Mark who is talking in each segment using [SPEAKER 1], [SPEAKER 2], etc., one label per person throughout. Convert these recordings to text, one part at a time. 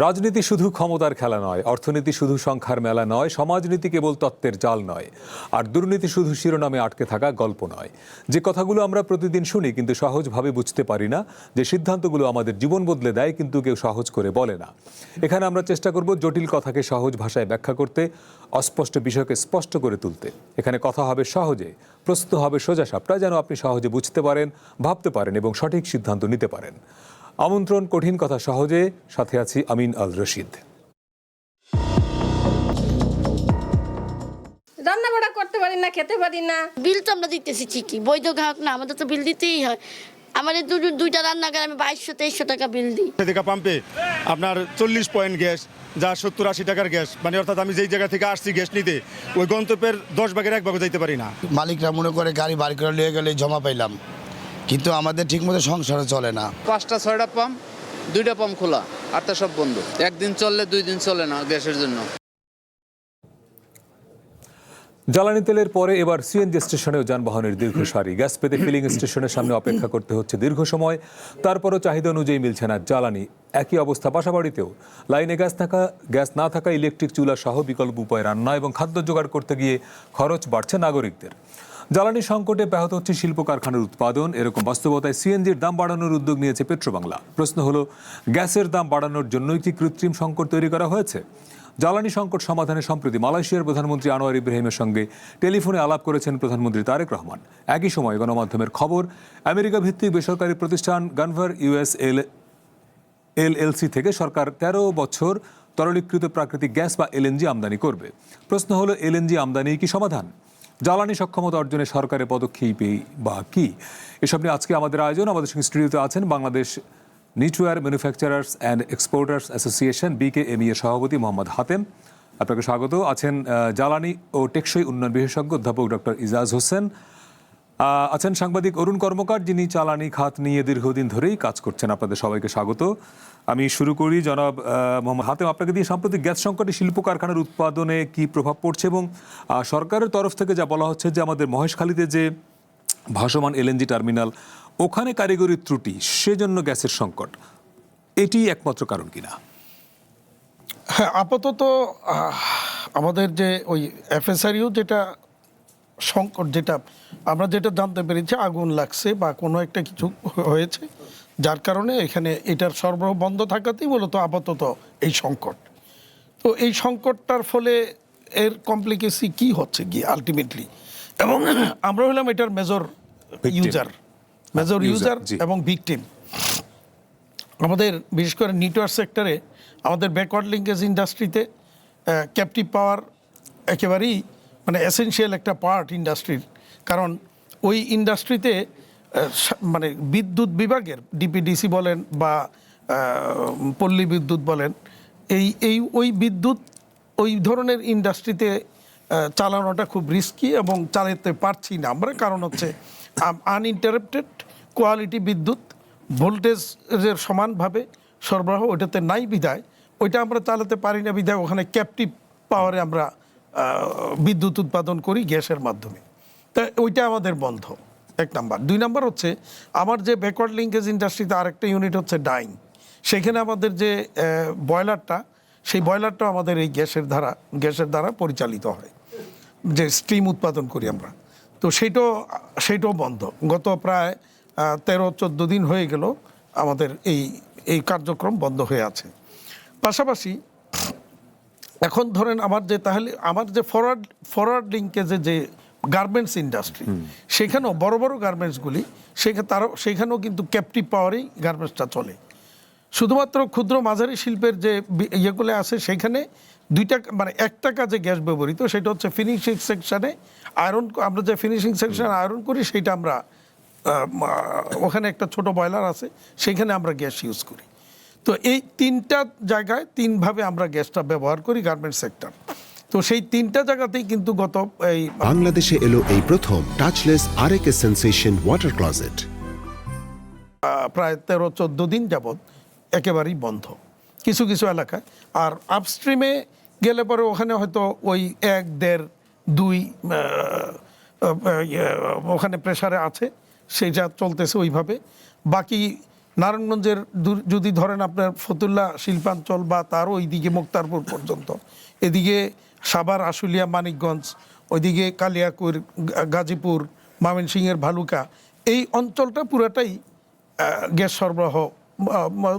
[SPEAKER 1] রাজনীতি শুধু ক্ষমতার খেলা নয়, অর্থনীতি শুধু সংখ্যার মেলা নয়, সমাজনীতি কেবল তত্ত্বের জাল নয়, আর দুর্নীতি শুধু শিরোনামে আটকে থাকা গল্প নয়। যে কথাগুলো আমরা প্রতিদিন শুনি কিন্তু সহজভাবে বুঝতে পারি না, যে সিদ্ধান্তগুলো আমাদের জীবন বদলে দেয় কিন্তু কেউ সহজ করে বলে না। এখানে আমরা চেষ্টা করব জটিল কথাকে সহজ ভাষায় ব্যাখ্যা করতে, অস্পষ্ট বিষয়কে স্পষ্ট করে তুলতে। এখানে কথা হবে সহজে, প্রস্তুত হবে সোজাসাপটা, যেন আপনি সহজে বুঝতে পারেন, ভাবতে পারেন এবং সঠিক সিদ্ধান্ত নিতে পারেন। আমন্ত্রণ কঠিন কথা সহজে, সাথে আছি আমিন আল রশিদ।
[SPEAKER 2] রান্না বাড়া করতে পারি না, খেতে পারি না।
[SPEAKER 3] বিল তো আমরা দিতেছি ঠিকই, বৈধ গ্রাহক না, আমাদের তো বিল দিতেই হয়। আমাদের দুইটা রান্নাঘরে আমি 2200-2300 টাকা বিল দিই।
[SPEAKER 4] থেকে পাম্পে আপনার 40 পয়েন্ট গ্যাস, যা 70-80 টাকার গ্যাস, মানে অর্থাৎ আমি যেই জায়গা থেকে আসছি গ্যাস নিতে, ওই গন্তব্যের 10 ভাগের 1 ভাগও যাইতে পারি না।
[SPEAKER 5] মালিকরা মনে করে গাড়ি বাড়ি করে নিয়ে গেলে জমা পাইলাম, কিন্তু আমাদের ঠিকমতো সংসারে চলে না।
[SPEAKER 6] 5টা-6টা পাম্প, 2টা পাম্প খোলা, 8টা সব বন্ধ। একদিন চললে 2 দিন চলে না গ্যাসের জন্য।
[SPEAKER 1] জ্বালানি তেলের পরে এবার সিএনজি স্টেশনেও যানবাহনের দীর্ঘ সারি। গ্যাস পেতে ফিলিং স্টেশনের সামনে অপেক্ষা করতে হচ্ছে দীর্ঘ সময়, তারপরও চাহিদা অনুযায়ী মিলছে না জ্বালানি। একই অবস্থা বাসাবাড়িতেও। লাইনে গ্যাস না থাকা ইলেকট্রিক চুলা সহ বিকল্প উপায়ে রান্না এবং খাদ্য জোগাড় করতে গিয়ে খরচ বাড়ছে নাগরিকদের। জ্বালানি সংকটে ব্যাহত হচ্ছে শিল্প কারখানার উৎপাদন। এরকম বাস্তবতায় সিএনজির দাম বাড়ানোর উদ্যোগ নিয়েছে পেট্রোবাংলা। প্রশ্ন হলো, গ্যাসের দাম বাড়ানোর জন্যই কি কৃত্রিম সংকট তৈরি করা হয়েছে? জ্বালানি সংকট সমাধানে সম্প্রতি মালয়েশিয়ার প্রধানমন্ত্রী আনোয়ার ইব্রাহিমের সঙ্গে টেলিফোনে আলাপ করেছেন প্রধানমন্ত্রী তারেক রহমান। একই সময় গণমাধ্যমের খবর, আমেরিকা ভিত্তিক বেসরকারি প্রতিষ্ঠান গানভার ইউএস এলএলসি থেকে সরকার 13 বছর তরলীকৃত প্রাকৃতিক গ্যাস বা এলএনজি আমদানি করবে। প্রশ্ন হলো, এলএনজি আমদানি কি সমাধান? জ্বালানি সক্ষমতা অর্জনে সরকারের পদক্ষেপই বা কি? এসব নিয়ে আজকে আমাদের আয়োজন। আমাদের সঙ্গে স্টুডিওতে আছেন Bangladesh knitwear manufacturers and exporters association BKME এর সভাপতি মোহাম্মদ হাতেম। আপনাকে স্বাগত। আছেন জ্বালানি ও টেকসই উন্নয়ন বিশেষজ্ঞ অধ্যাপক ডক্টর ইজাজ হোসেন। আছেন সাংবাদিক অরুণ কর্মকার, যিনি জ্বালানি খাত নিয়ে দীর্ঘদিন ধরেই কাজ করছেন। আপনাদের সবাইকে স্বাগত। আমি শুরু করি জনাব মোহাম্মদ হাতেম, আপনাকে দিয়ে। সাম্প্রতিক গ্যাস সংকটে শিল্প কারখানার উৎপাদনে কি প্রভাব পড়ছে এবং সরকারের তরফ থেকে যা বলা হচ্ছে যে আমাদের মহেশখালীতে যে ভাসমান এলএনজি টার্মিনাল, ওখানে কারিগরি ত্রুটি, সেজন্য গ্যাসের সংকট, এটি একমাত্র কারণ কিনা?
[SPEAKER 7] হ্যাঁ, আপাতত আমাদের যে ওই FSRU যেটা সংকট, যেটা আমরা জানতে পেরেছি, আগুন লাগছে বা কোনো একটা কিছু হয়েছে, যার কারণে এখানে এটার সরবরাহ বন্ধ থাকাতেই মূলত আপাতত এই সংকট। তো এই সংকটটার ফলে এর কমপ্লিকেসি কি হচ্ছে কি আলটিমেটলি, এবং আমরা হলাম এটার মেজর ইউজার এবং ভিকটিম। আমাদের বিশেষ করে নেটওয়ার্ক সেক্টরে, আমাদের ব্যাকওয়ার্ড লিঙ্কেজ ইন্ডাস্ট্রিতে ক্যাপটিভ পাওয়ার একেবারেই মানে এসেনশিয়াল একটা পার্ট ইন্ডাস্ট্রির। কারণ ওই ইন্ডাস্ট্রিতে মানে বিদ্যুৎ বিভাগের ডিপিডিসি বলেন বা পল্লী বিদ্যুৎ বলেন, ওই বিদ্যুৎ ওই ধরনের ইন্ডাস্ট্রিতে চালানোটা খুব রিস্কি এবং চালাতে পারছি না আমরা। কারণ হচ্ছে আনইন্টারাপ্টেড কোয়ালিটি বিদ্যুৎ, ভোল্টেজের সমানভাবে সরবরাহ ওইটাতে নাই বিধায় ওইটা আমরা চালাতে পারি না। বিধায় ওখানে ক্যাপটিভ পাওয়ারে আমরা বিদ্যুৎ উৎপাদন করি গ্যাসের মাধ্যমে। তা ওইটা আমাদের বন্ধ, 1 নাম্বার। 2 নাম্বার হচ্ছে আমার যে ব্যাকওয়ার্ড লিঙ্কেজ ইন্ডাস্ট্রিতে আরেকটা ইউনিট হচ্ছে ডাইং। সেখানে আমাদের যে বয়লারটা, সেই বয়লারটা আমাদের এই গ্যাসের দ্বারা পরিচালিত হয়, যে স্টিম উৎপাদন করি আমরা। তো সেইটাও বন্ধ। গত প্রায় 13-14 দিন হয়ে গেল আমাদের এই কার্যক্রম বন্ধ হয়ে আছে। পাশাপাশি এখন ধরেন আমার যে ফরওয়ার্ড লিঙ্কেজে যে গার্মেন্টস ইন্ডাস্ট্রি, সেখানেও বড় বড় গার্মেন্টসগুলি, সেখানেও কিন্তু ক্যাপটিভ পাওয়ারেই গার্মেন্টসটা চলে। শুধুমাত্র ক্ষুদ্র মাঝারি শিল্পের যে ইয়েগুলো আছে, সেখানে 1টা কাজে গ্যাস ব্যবহৃত, সেটা হচ্ছে ফিনিশিং সেকশনে আয়রন। আমরা যে ফিনিশিং সেকশনে আয়রন করি, সেইটা আমরা ওখানে একটা ছোট বয়লার আছে, সেখানে আমরা গ্যাস ইউজ করি। তো এই 3টা জায়গায় 3ভাবে আমরা গ্যাসটা ব্যবহার করি গার্মেন্টস সেক্টর। তো সেই 3টা জায়গাতেই কিন্তু
[SPEAKER 8] বাংলাদেশে এলো এই প্রথম টাচলেস আরএকে সেন্সেশন ওয়াটার ক্লোজেট।
[SPEAKER 7] প্রায় 13-14 দিন যাবৎ একেবারেই বন্ধ কিছু কিছু এলাকায়। আর আপস্ট্রিমে গেলে পরে ওখানে হয়তো ওই 1, 1.5, 2 ওখানে প্রেসারে আছে, সেইটা চলতেছে ওইভাবে। বাকি নারায়ণগঞ্জের যদি ধরেন আপনার ফতুল্লা শিল্পাঞ্চল বা তার ওইদিকে মুক্তারপুর পর্যন্ত, এদিকে সাভার, আশুলিয়া, মানিকগঞ্জ, ওইদিকে কালিয়াকৈর, গাজীপুর, ময়মনসিংহের ভালুকা, এই অঞ্চলটা পুরাটাই গ্যাস সরবরাহ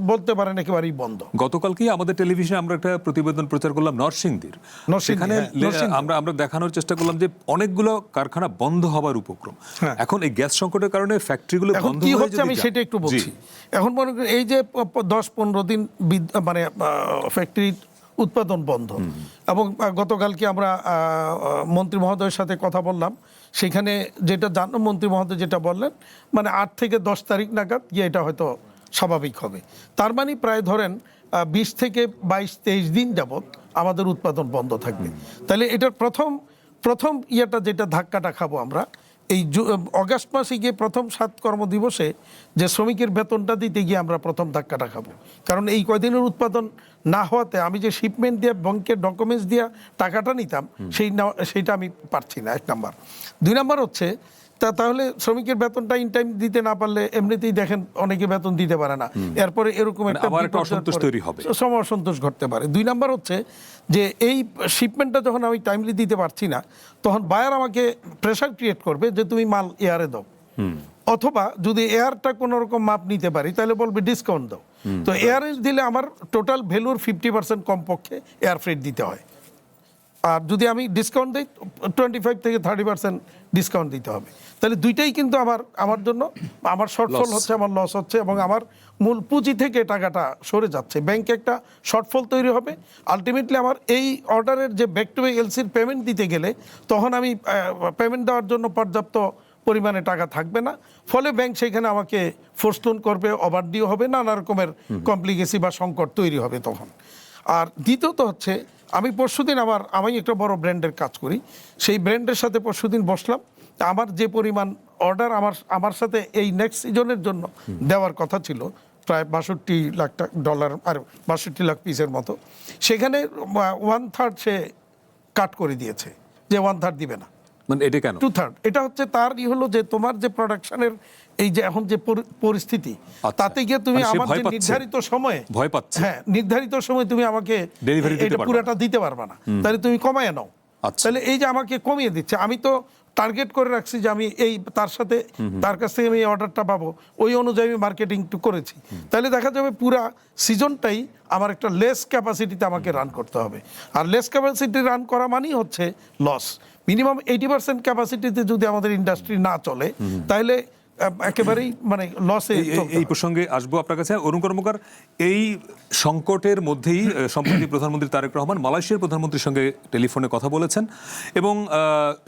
[SPEAKER 7] বলতে পারেন একেবারেই বন্ধ।
[SPEAKER 1] গতকালকেই আমাদের টেলিভিশনে আমরা একটা প্রতিবেদন প্রচার করলাম নরসিংদীর। সেখানে আমরা দেখানোর চেষ্টা করলাম যে অনেকগুলো কারখানা বন্ধ হবার উপক্রম। এখন এই গ্যাস সংকটের কারণে ফ্যাক্টরিগুলো বন্ধ
[SPEAKER 7] কি
[SPEAKER 1] হয়ে
[SPEAKER 7] হচ্ছে আমি সেটা একটু বলছি। এখন মনে করেন এই যে 10-15 দিন মানে ফ্যাক্টরি উৎপাদন বন্ধ, এবং গতকালকে আমরা মন্ত্রী মহোদয়ের সাথে কথা বললাম, সেখানে যেটা মন্ত্রী মহোদয় যেটা বললেন, মানে 8 থেকে 10 তারিখ নাগাদ গিয়ে এটা হয়তো স্বাভাবিক হবে। তার মানে প্রায় ধরেন 20 থেকে 22-23 দিন যাবৎ আমাদের উৎপাদন বন্ধ থাকবে। তাহলে এটার প্রথম ইয়েটা যেটা ধাক্কাটা খাবো আমরা এই অগাস্ট মাসে গিয়ে প্রথম 7 কর্মদিবসে যে শ্রমিকের বেতনটা দিতে গিয়ে আমরা প্রথম ধাক্কাটা খাবো। কারণ এই কয়দিনের উৎপাদন না হওয়াতে আমি যে শিপমেন্ট দিয়ে ব্যাংকের ডকুমেন্টস দিয়ে টাকাটা নিতাম সেইটা আমি পারছি না, 1 নাম্বার। 2 নাম্বার হচ্ছে তাহলে শ্রমিকের বেতনটা ইন টাইম দিতে না পারলে এমনিতেই দেখেন অনেকে বেতন দিতে পারে না, এরপরে এরকম একটা
[SPEAKER 1] অসন্তোষ তৈরি হবে,
[SPEAKER 7] অসন্তোষ ঘটতে পারে। 2 নাম্বার হচ্ছে যে এই শিপমেন্টটা যখন আমি টাইমলি দিতে পারছি না, তখন বায়ার আমাকে প্রেসার ক্রিয়েট করবে যে তুমি মাল এয়ারে দাও, অথবা যদি এয়ারটা কোনো রকম মাপ নিতে পারি তাহলে বলবে ডিসকাউন্ট দাও। তো এয়ারে দিলে আমার টোটাল ভ্যালুর 50% কমপক্ষে এয়ার ফ্রেট দিতে হয়, আর যদি আমি ডিসকাউন্ট দিই 25 থেকে 30% ডিসকাউন্ট দিতে হবে। তাহলে দুইটাই কিন্তু আমার জন্য আমার শর্টফল হচ্ছে, আমার লস হচ্ছে, এবং আমার মূল পুঁজি থেকে টাকাটা সরে যাচ্ছে, ব্যাংকে একটা শর্টফল তৈরি হবে। আলটিমেটলি আমার এই অর্ডারের যে ব্যাক টু ব্যাক এলসির পেমেন্ট দিতে গেলে তখন আমি পেমেন্ট দেওয়ার জন্য পর্যাপ্ত পরিমাণে টাকা থাকবে না, ফলে ব্যাংক সেখানে আমাকে ফোর্স লোন করবে, ওভারডিউ হবে, নানা রকমের কমপ্লিকেসি বা সংকট তৈরি হবে তখন। আর দ্বিতীয়ত হচ্ছে আমি পরশুদিন আমি একটা বড় ব্র্যান্ডের কাজ করি, সেই ব্র্যান্ডের সাথে পরশুদিন বসলাম। আমার যে পরিমাণ অর্ডার আমার সাথে এই নেক্সট সিজনের জন্য দেওয়ার কথা ছিল, প্রায় $62 লাখ আর 62 লাখ পিসের মতো, সেখানে 1/3 সে কাট করে দিয়েছে, যে 1/3 দিবে না,
[SPEAKER 1] মানে এটা কেন
[SPEAKER 7] 2/3। এটা হচ্ছে তার হলো যে তোমার যে প্রোডাকশনের এই যে এখন যে পরিস্থিতি, তাতে গিয়ে তুমি আমার যে নির্ধারিত সময়ে
[SPEAKER 1] ভয় পাচ্ছে,
[SPEAKER 7] হ্যাঁ নির্ধারিত সময় তুমি আমাকে এটা পুরাটা দিতে পারবে না, তাহলে তুমি কমায় নাও। তাহলে এই যে আমাকে কমিয়ে দিচ্ছে, আমি তো টার্গেট করে রাখছি যে আমি এই তার কাছ থেকে আমি এই অর্ডারটা পাবো, ওই অনুযায়ী আমি মার্কেটিং করেছি। তাহলে দেখা যাবে পুরা সিজনটাই আমার একটা লেস ক্যাপাসিটিতে আমাকে রান করতে হবে, আর লেস ক্যাপাসিটি রান করা মানেই হচ্ছে লস। মিনিমাম 80% ক্যাপাসিটিতে যদি আমাদের ইন্ডাস্ট্রি না চলে তাহলে একেবারেই মানে লসে।
[SPEAKER 1] এই প্রসঙ্গে আসবো আপনার কাছে অরুণ কর্মকার। এই সংকটের মধ্যেই সম্প্রতি প্রধানমন্ত্রী তারেক রহমান মালয়েশিয়ার প্রধানমন্ত্রীর সঙ্গে টেলিফোনে কথা বলেছেন এবং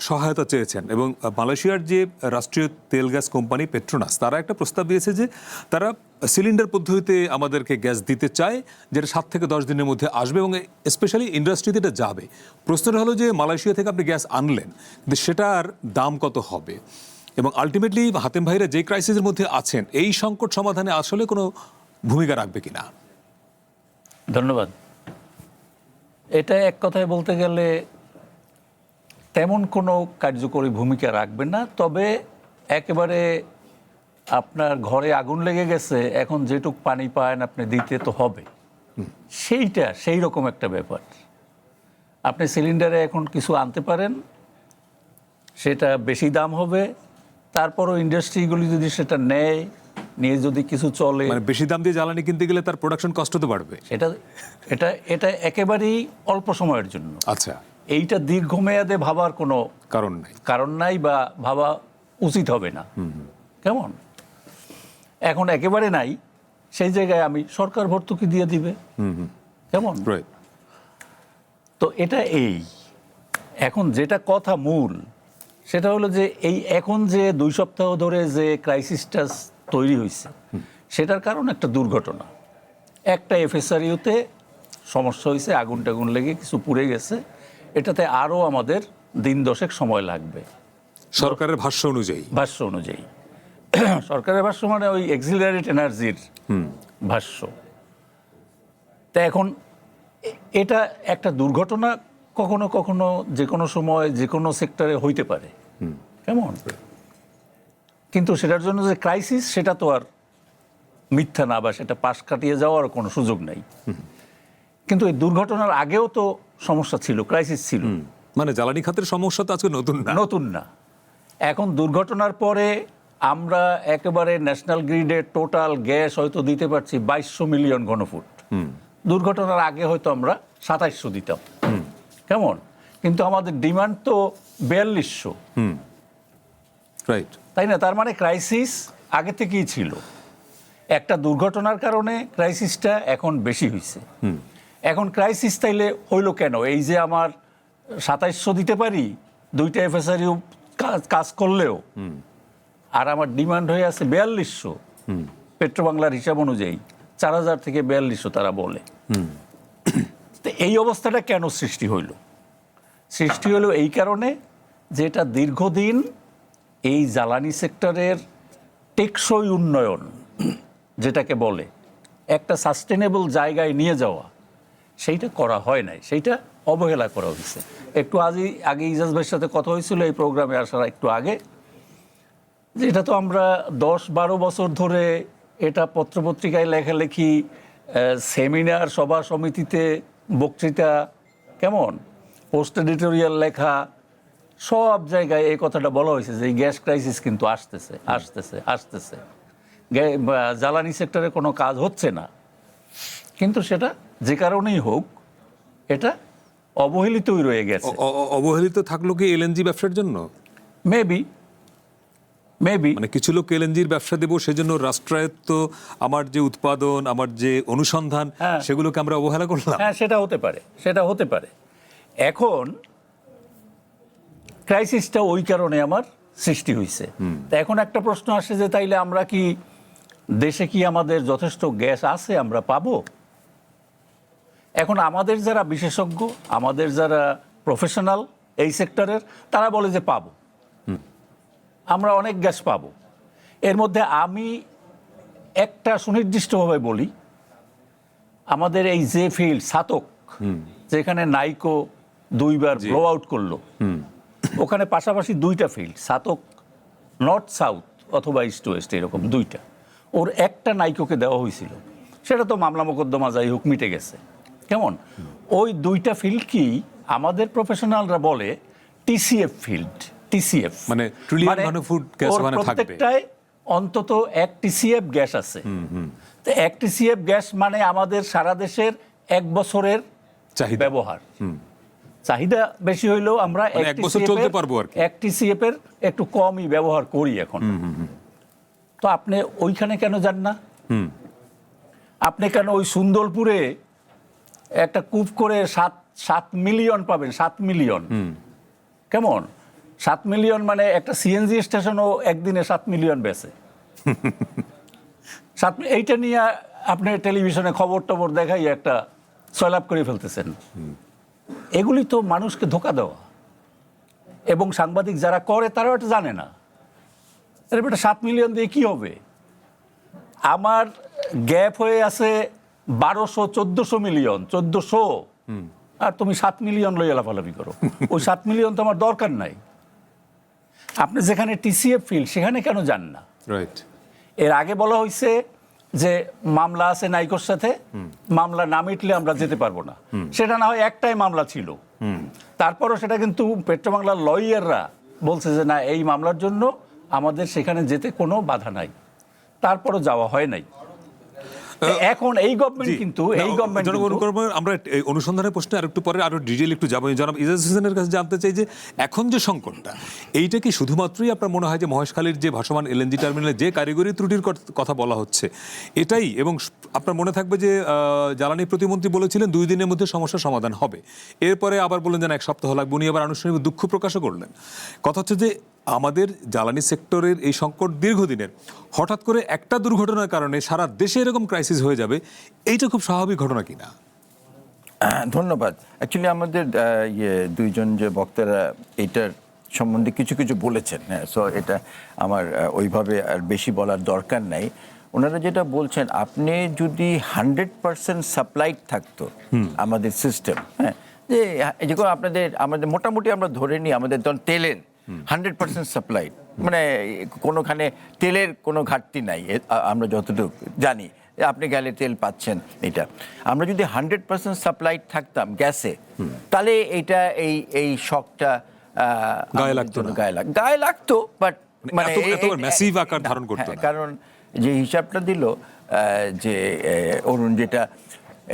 [SPEAKER 1] সহায়তা চেয়েছেন, এবং মালয়েশিয়ার যে রাষ্ট্রীয় তেল গ্যাস কোম্পানি পেট্রোনাস তারা একটা প্রস্তাব দিয়েছে যে তারা সিলিন্ডার পদ্ধতিতে আমাদেরকে গ্যাস দিতে চায়, যেটা 7 থেকে 10 দিনের মধ্যে আসবে এবং স্পেশালি ইন্ডাস্ট্রিতে এটা যাবে। প্রশ্নটা হলো যে মালয়েশিয়া থেকে আপনি গ্যাস আনলেন, কিন্তু সেটার দাম কত হবে, এবং আলটিমেটলি হাতেম ভাইরা যে ক্রাইসিসের মধ্যে আছেন এই সংকট সমাধানে আসলে কোনো ভূমিকা রাখবে কিনা?
[SPEAKER 9] ধন্যবাদ। এটা এক কথায় বলতে গেলে তেমন কোনো কার্যকরী ভূমিকা রাখবে না, তবে একেবারে আপনার ঘরে আগুন লেগে গেছে, এখন যেটুক পানি পান আপনি দিতে তো হবে, সেই রকম একটা ব্যাপার। আপনি সিলিন্ডারে এখন কিছু আনতে পারেন, সেটা বেশি দাম হবে, তারপরও ইন্ডাস্ট্রিগুলি যদি সেটা নিয়ে যদি কিছু চলে,
[SPEAKER 1] মানে বেশি দাম দিয়ে জ্বালানি কিনতে গেলে তার প্রোডাকশন কষ্ট তো বাড়বে।
[SPEAKER 9] এটা একেবারেই অল্প সময়ের জন্য।
[SPEAKER 1] আচ্ছা,
[SPEAKER 9] এইটা দীর্ঘমেয়াদে ভাবার কোনো কারণ নাই বা ভাবা উচিত হবে না। কেমন এখন একেবারে নাই, সেই জায়গায় আমি সরকার ভর্তুকি দিয়ে দিবে, কেমন। তো এটা এখন যেটা কথা মূল সেটা হলো যে এখন যে 2 সপ্তাহ ধরে যে ক্রাইসিসটা তৈরি হয়েছে সেটার কারণ একটা দুর্ঘটনা, একটা এফএসআরইউতে সমস্যা হয়েছে, আগুন টাগুন লেগে কিছু পুড়ে গেছে, এটাতে আরও আমাদের 10 দশেক সময় লাগবে
[SPEAKER 1] সরকারের ভাষ্য অনুযায়ী।
[SPEAKER 9] সরকারের ভাষ্য মানে ওই এক্সিলারেট এনার্জির ভাষ্য। তা এখন এটা একটা দুর্ঘটনা কখনো কখনো যে কোনো সময় যে কোনো সেক্টরে হইতে পারে, কেমন, কিন্তু সেটার জন্য যে ক্রাইসিস সেটা তো আর মিথ্যা না বা সেটা পাশ কাটিয়ে যাওয়ার কোনো সুযোগ নেই। কিন্তু এই দুর্ঘটনার আগেও তো সমস্যা ছিল, ক্রাইসিস ছিল।
[SPEAKER 1] মানে জ্বালানি খাতের সমস্যা তো আজকে নতুন না।
[SPEAKER 9] নতুন না। এখন দুর্ঘটনার পরে আমরা একেবারে ন্যাশনাল গ্রিডে টোটাল গ্যাস হয়তো দিতে পারছি 2200 মিলিয়ন ঘনফুট। দুর্ঘটনার আগে হয়তো আমরা 2700 দিতাম। কেমন? কিন্তু আমাদের ডিমান্ড তো 4200।
[SPEAKER 1] রাইট।
[SPEAKER 9] তাই না? তার মানে ক্রাইসিস আগে থেকেই ছিল। একটা দুর্ঘটনার কারণে ক্রাইসিসটা এখন বেশি হয়েছে। এখন ক্রাইসিস তাইলে হইলো কেন? এই যে আমার 2700 দিতে পারি দুইটা এফএসআরইউ কাজ করলেও, আর আমার ডিমান্ড হয়ে আছে 4200, পেট্রোবাংলার হিসাব অনুযায়ী 4000 থেকে 4200 তারা বলে। তো এই অবস্থাটা কেন সৃষ্টি হইল? সৃষ্টি হলো এই কারণে যে এটা দীর্ঘদিন এই জ্বালানি সেক্টরের টেকসই উন্নয়ন যেটাকে বলে, একটা সাস্টেনেবল জায়গায় নিয়ে যাওয়া, সেইটা করা হয় নাই, সেইটা অবহেলা করা হয়েছে। একটু আগে ইজাজ ভাইয়ের সাথে কথা হয়েছিল এই প্রোগ্রামে আসার একটু আগে, যে এটা তো আমরা 10-12 বছর ধরে এটা পত্রপত্রিকায় লেখালেখি, সেমিনার, সভা সমিতিতে বক্তৃতা, কেমন পোস্ট এডিটোরিয়াল লেখা, সব জায়গায় এই কথাটা বলা হয়েছে যে এই গ্যাস ক্রাইসিস কিন্তু আসতেছে আসতেছে আসতেছে, জ্বালানি সেক্টরে কোনো কাজ হচ্ছে না। কিন্তু সেটা যে কারণেই হোক এটা অবহেলিতই রয়ে গেছে।
[SPEAKER 1] অবহেলিত থাকলো কি এলএনজি ব্যবসার জন্য?
[SPEAKER 9] মেবি
[SPEAKER 1] মানে কিছু লোক এলএনজির ব্যবসা দেবো সেজন্য রাষ্ট্রায়ত্ত আমার যে উৎপাদন, আমার যে অনুসন্ধান, সেগুলোকে আমরা অবহেলা করলাম।
[SPEAKER 9] হ্যাঁ, সেটা হতে পারে, সেটা হতে পারে। এখন ক্রাইসিসটা ওই কারণে আমার সৃষ্টি হয়েছে। তা এখন একটা প্রশ্ন আসে যে তাইলে আমরা কি দেশে কি আমাদের যথেষ্ট গ্যাস আছে, আমরা পাবো? এখন আমাদের যারা বিশেষজ্ঞ, আমাদের যারা প্রফেশনাল এই সেক্টরের, তারা বলে যে পাবো, আমরা অনেক গ্যাস পাবো। এর মধ্যে আমি একটা সুনির্দিষ্টভাবে বলি, আমাদের এই যে ফিল্ড ছাতক, যেখানে নাইকো 2বার ব্লো আউট করলো, ওখানে পাশাপাশি 2টা ফিল্ড, ছাতক নর্থ সাউথ অথবা ইস্ট ওয়েস্ট, এরকম 2টা, ওর একটা নাইকোকে দেওয়া হয়েছিল। সেটা তো মামলা মোকদ্দমা যাই হোক মিটে গেছে। কেমন? ওই 2টা ফিল্ড কি আমাদের প্রফেশনালরা বলে টিসিএফ ফিল্ড। টিসিএফ
[SPEAKER 1] মানে ট্রিলিয়ন ঘনফুট গ্যাস ওখানে থাকবে।
[SPEAKER 9] প্রত্যেকটায় অন্তত 1 টিসিএফ গ্যাস আছে। তো 1 টিসিএফ গ্যাস মানে আমাদের সারা দেশের 1 বছরের
[SPEAKER 1] চাহিদা
[SPEAKER 9] ব্যবহার। চাহিদা বেশি হইলেও আমরা
[SPEAKER 1] 1 বছর চলতে পারবো আর কি।
[SPEAKER 9] 1 টিসিএফ এর একটু কমই ব্যবহার করি এখন। তো আপনি ওইখানে কেন যান না? আপনি কেন ওই সুন্দরপুরে একটা কূপ করে 7 মিলিয়ন পাবেন? 7 মিলিয়ন, কেমন? 7 মিলিয়ন মানে একটা সিএনজি স্টেশনও একদিনে 7 মিলিয়ন বেচে। এইটা নিয়ে আপনি টেলিভিশনে খবর টবর দেখাই একটা সয়লাভ করে ফেলতেছেন। এগুলি তো মানুষকে ধোঁকা দেওয়া, এবং সাংবাদিক যারা করে তারাও এটা জানে না। এটা 7 মিলিয়ন দিয়ে কি হবে? আমার গ্যাপ হয়ে আছে 1200-1400 মিলিয়ন, 1400, আর তুমি 7 মিলিয়ন লইয়া লাফালাফি করো। ওই 7 মিলিয়ন তো আমার দরকার নাই। আপনি যেখানে টিসিএফ ফিল্ড সেখানে কেন যান না?
[SPEAKER 1] রাইট।
[SPEAKER 9] এর আগে বলা হয়েছে যে মামলা আছে নাইকোর সাথে, মামলা না মিটলে আমরা যেতে পারবো না। সেটা না হয় একটাই মামলা ছিল, তারপরও সেটা কিন্তু পেট্রোবাংলার লয়াররা বলছে যে না, এই মামলার জন্য আমাদের সেখানে যেতে কোনো বাধা নাই, তারপরও যাওয়া হয় নাই। এখন এই গভর্নমেন্ট কিন্তু
[SPEAKER 1] আমরা অনুসন্ধানের প্রশ্নে আরেকটু পরে আরো ডিটেইল একটু যাবো। জনাব ইজাজ হোসেনের কাছে জানতে চাই যে এখন যে সংকটটা, এইটা কি শুধুমাত্রই আপনার মনে হয় যে মহেশখালীর যে ভাসমান এলএনজি টার্মিনালে যে কারিগরি ত্রুটির কথা বলা হচ্ছে এটাই, এবং আপনার মনে থাকবে যে জ্বালানি প্রতিমন্ত্রী বলেছিলেন 2 দিনের মধ্যে সমস্যার সমাধান হবে, এরপরে আবার বললেন যেন 1 সপ্তাহ লাগবে, উনি আবার আনুষ্ঠানিক দুঃখ প্রকাশও করলেন। কথা হচ্ছে যে আমাদের জ্বালানি সেক্টরের এই সংকট দীর্ঘদিনের, হঠাৎ করে একটা দুর্ঘটনার কারণে সারা দেশে এরকম ক্রাইসিস হয়ে যাবে, এইটা খুব স্বাভাবিক ঘটনা কিনা?
[SPEAKER 10] ধন্যবাদ। অ্যাকচুয়ালি আমাদের দুইজন যে বক্তারা এইটার সম্বন্ধে কিছু কিছু বলেছেন, হ্যাঁ, সো এটা আমার ওইভাবে আর বেশি বলার দরকার নাই। ওনারা যেটা বলছেন, আপনি যদি 100% সাপ্লাইড থাকতো আমাদের সিস্টেম, হ্যাঁ, যে যেরকম আমাদের মোটামুটি আমরা ধরে নিই, আমাদের ধরুন তেলের 100% সাপ্লাই, মানে কোনোখানে তেলের কোনো ঘাটতি নাই, আমরা যতটুকু জানি। আপনি গেলে তেল পাচ্ছেন। এটা আমরা যদি 100% সাপ্লাই থাকতাম গ্যাসে, তাহলে এটা এই শকটা গায়ে লাগতো, বাট মানে
[SPEAKER 1] ম্যাসিভ আকার ধারণ করতো না।
[SPEAKER 10] কারণ যে হিসাবটা দিল যে অরুণ, যেটা